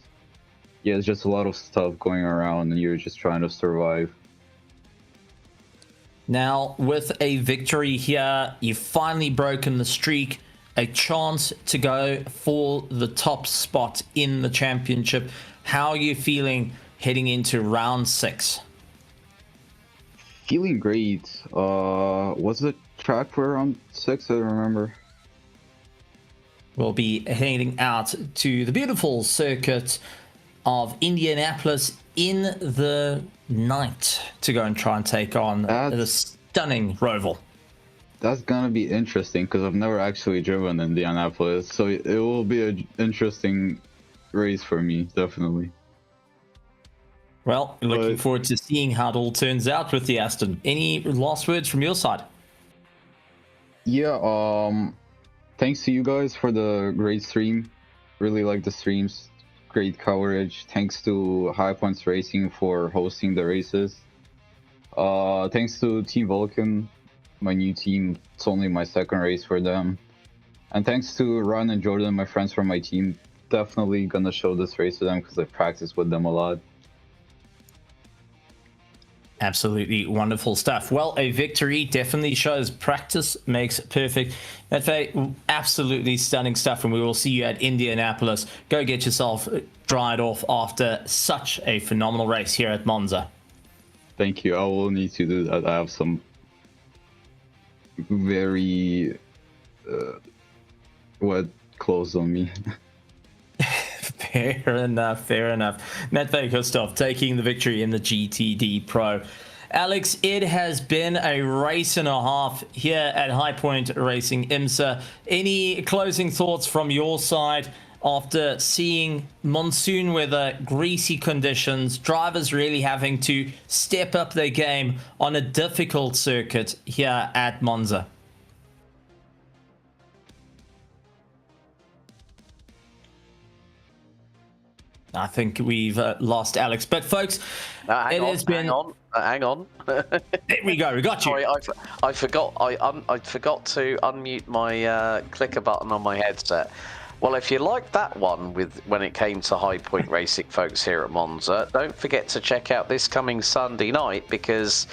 Yeah, it's just a lot of stuff going around and you're just trying to survive. Now, with a victory here, you've finally broken the streak, a chance to go for the top spot in the championship. How are you feeling heading into round 6? Feeling great. Was the track for round 6? I don't remember. We'll be heading out to the beautiful circuit of Indianapolis in the night to go and try and take on the stunning Roval. That's gonna be interesting because I've never actually driven Indianapolis, so it will be an interesting race for me, definitely. Well, looking forward to seeing how it all turns out with the Aston. Any last words from your side? Yeah, thanks to you guys for the great stream. Really like the streams. Great coverage. Thanks to High Points Racing for hosting the races. Thanks to Team Vulcan, my new team. It's only my 2nd race for them. And thanks to Ron and Jordan, my friends from my team. Definitely gonna show this race to them because I practice with them a lot. Absolutely wonderful stuff. Well, a victory definitely shows practice makes perfect. That's absolutely stunning stuff, and we will see you at Indianapolis. Go get yourself dried off after such a phenomenal race here at Monza. Thank you. I will need to do that. I have some very wet clothes on me. Fair enough, fair enough. Matvey Kostov taking the victory in the GTD Pro. Alex, it has been a race and a half here at High Point Racing Imsa. Any closing thoughts from your side after seeing monsoon weather, greasy conditions, drivers really having to step up their game on a difficult circuit here at Monza? I think we've lost Alex. But folks, hang on, has been. Hang on. There we go. We got you. Sorry, I forgot. I forgot to unmute my clicker button on my headset. Well, if you liked that one when it came to High Point Racing folks here at Monza, don't forget to check out this coming Sunday night, because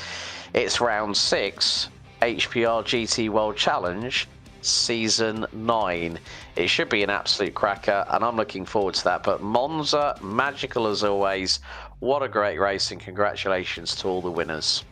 it's round 6, HPR GT World Challenge, Season 9. It should be an absolute cracker, and I'm looking forward to that. But Monza, magical as always. What a great race, and congratulations to all the winners.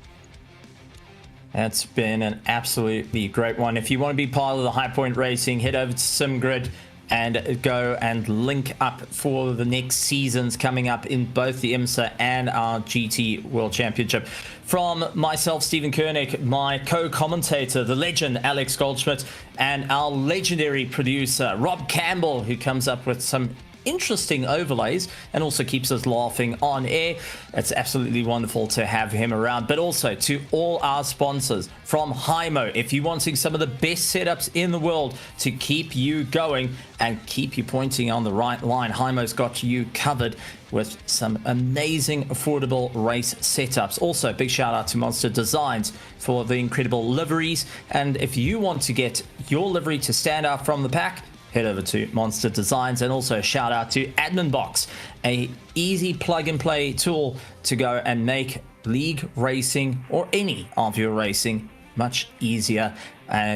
That's been an absolutely great one. If you want to be part of the High Point Racing, head over to SimGrid and go and link up for the next seasons coming up in both the Imsa and our GT World Championship. From myself, Stephen Koenig, my co-commentator, the legend Alex Goldschmidt, and our legendary producer Rob Campbell, who comes up with some interesting overlays and also keeps us laughing on air. It's absolutely wonderful to have him around. But also to all our sponsors from Hymo, if you're wanting some of the best setups in the world to keep you going and keep you pointing on the right line, Hymo's got you covered with some amazing affordable race setups. Also, big shout out to Monster Designs for the incredible liveries. And if you want to get your livery to stand out from the pack, head over to Monster Designs. And also a shout out to Admin Box, a easy plug and play tool to go and make league racing or any of your racing much easier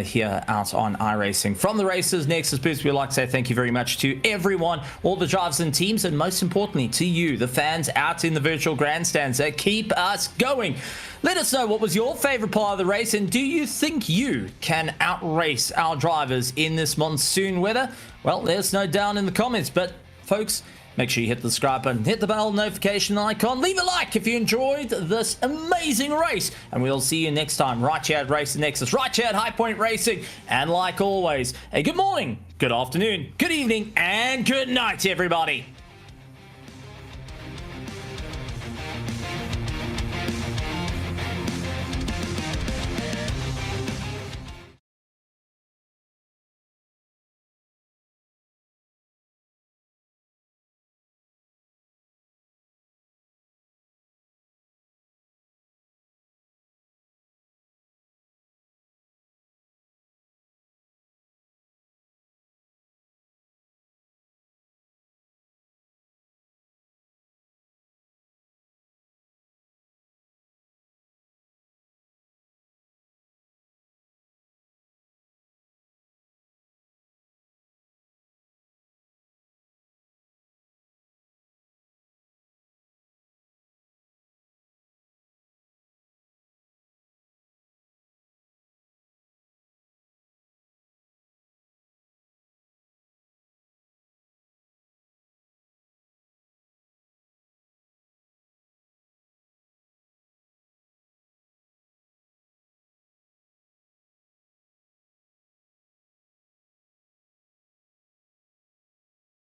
here out on iRacing. From the Racer Nexus booth, we'd like to say thank you very much to everyone, all the drivers and teams, and most importantly to you, the fans out in the virtual grandstands that keep us going. Let us know what was your favorite part of the race, and do you think you can outrace our drivers in this monsoon weather? Well, let us know down in the comments. But folks, make sure you hit the subscribe button, hit the bell notification icon, leave a like if you enjoyed this amazing race, and we'll see you next time right here at Racer Nexus, right here at High Point Racing. And like always, a good morning, good afternoon, good evening, and good night, everybody.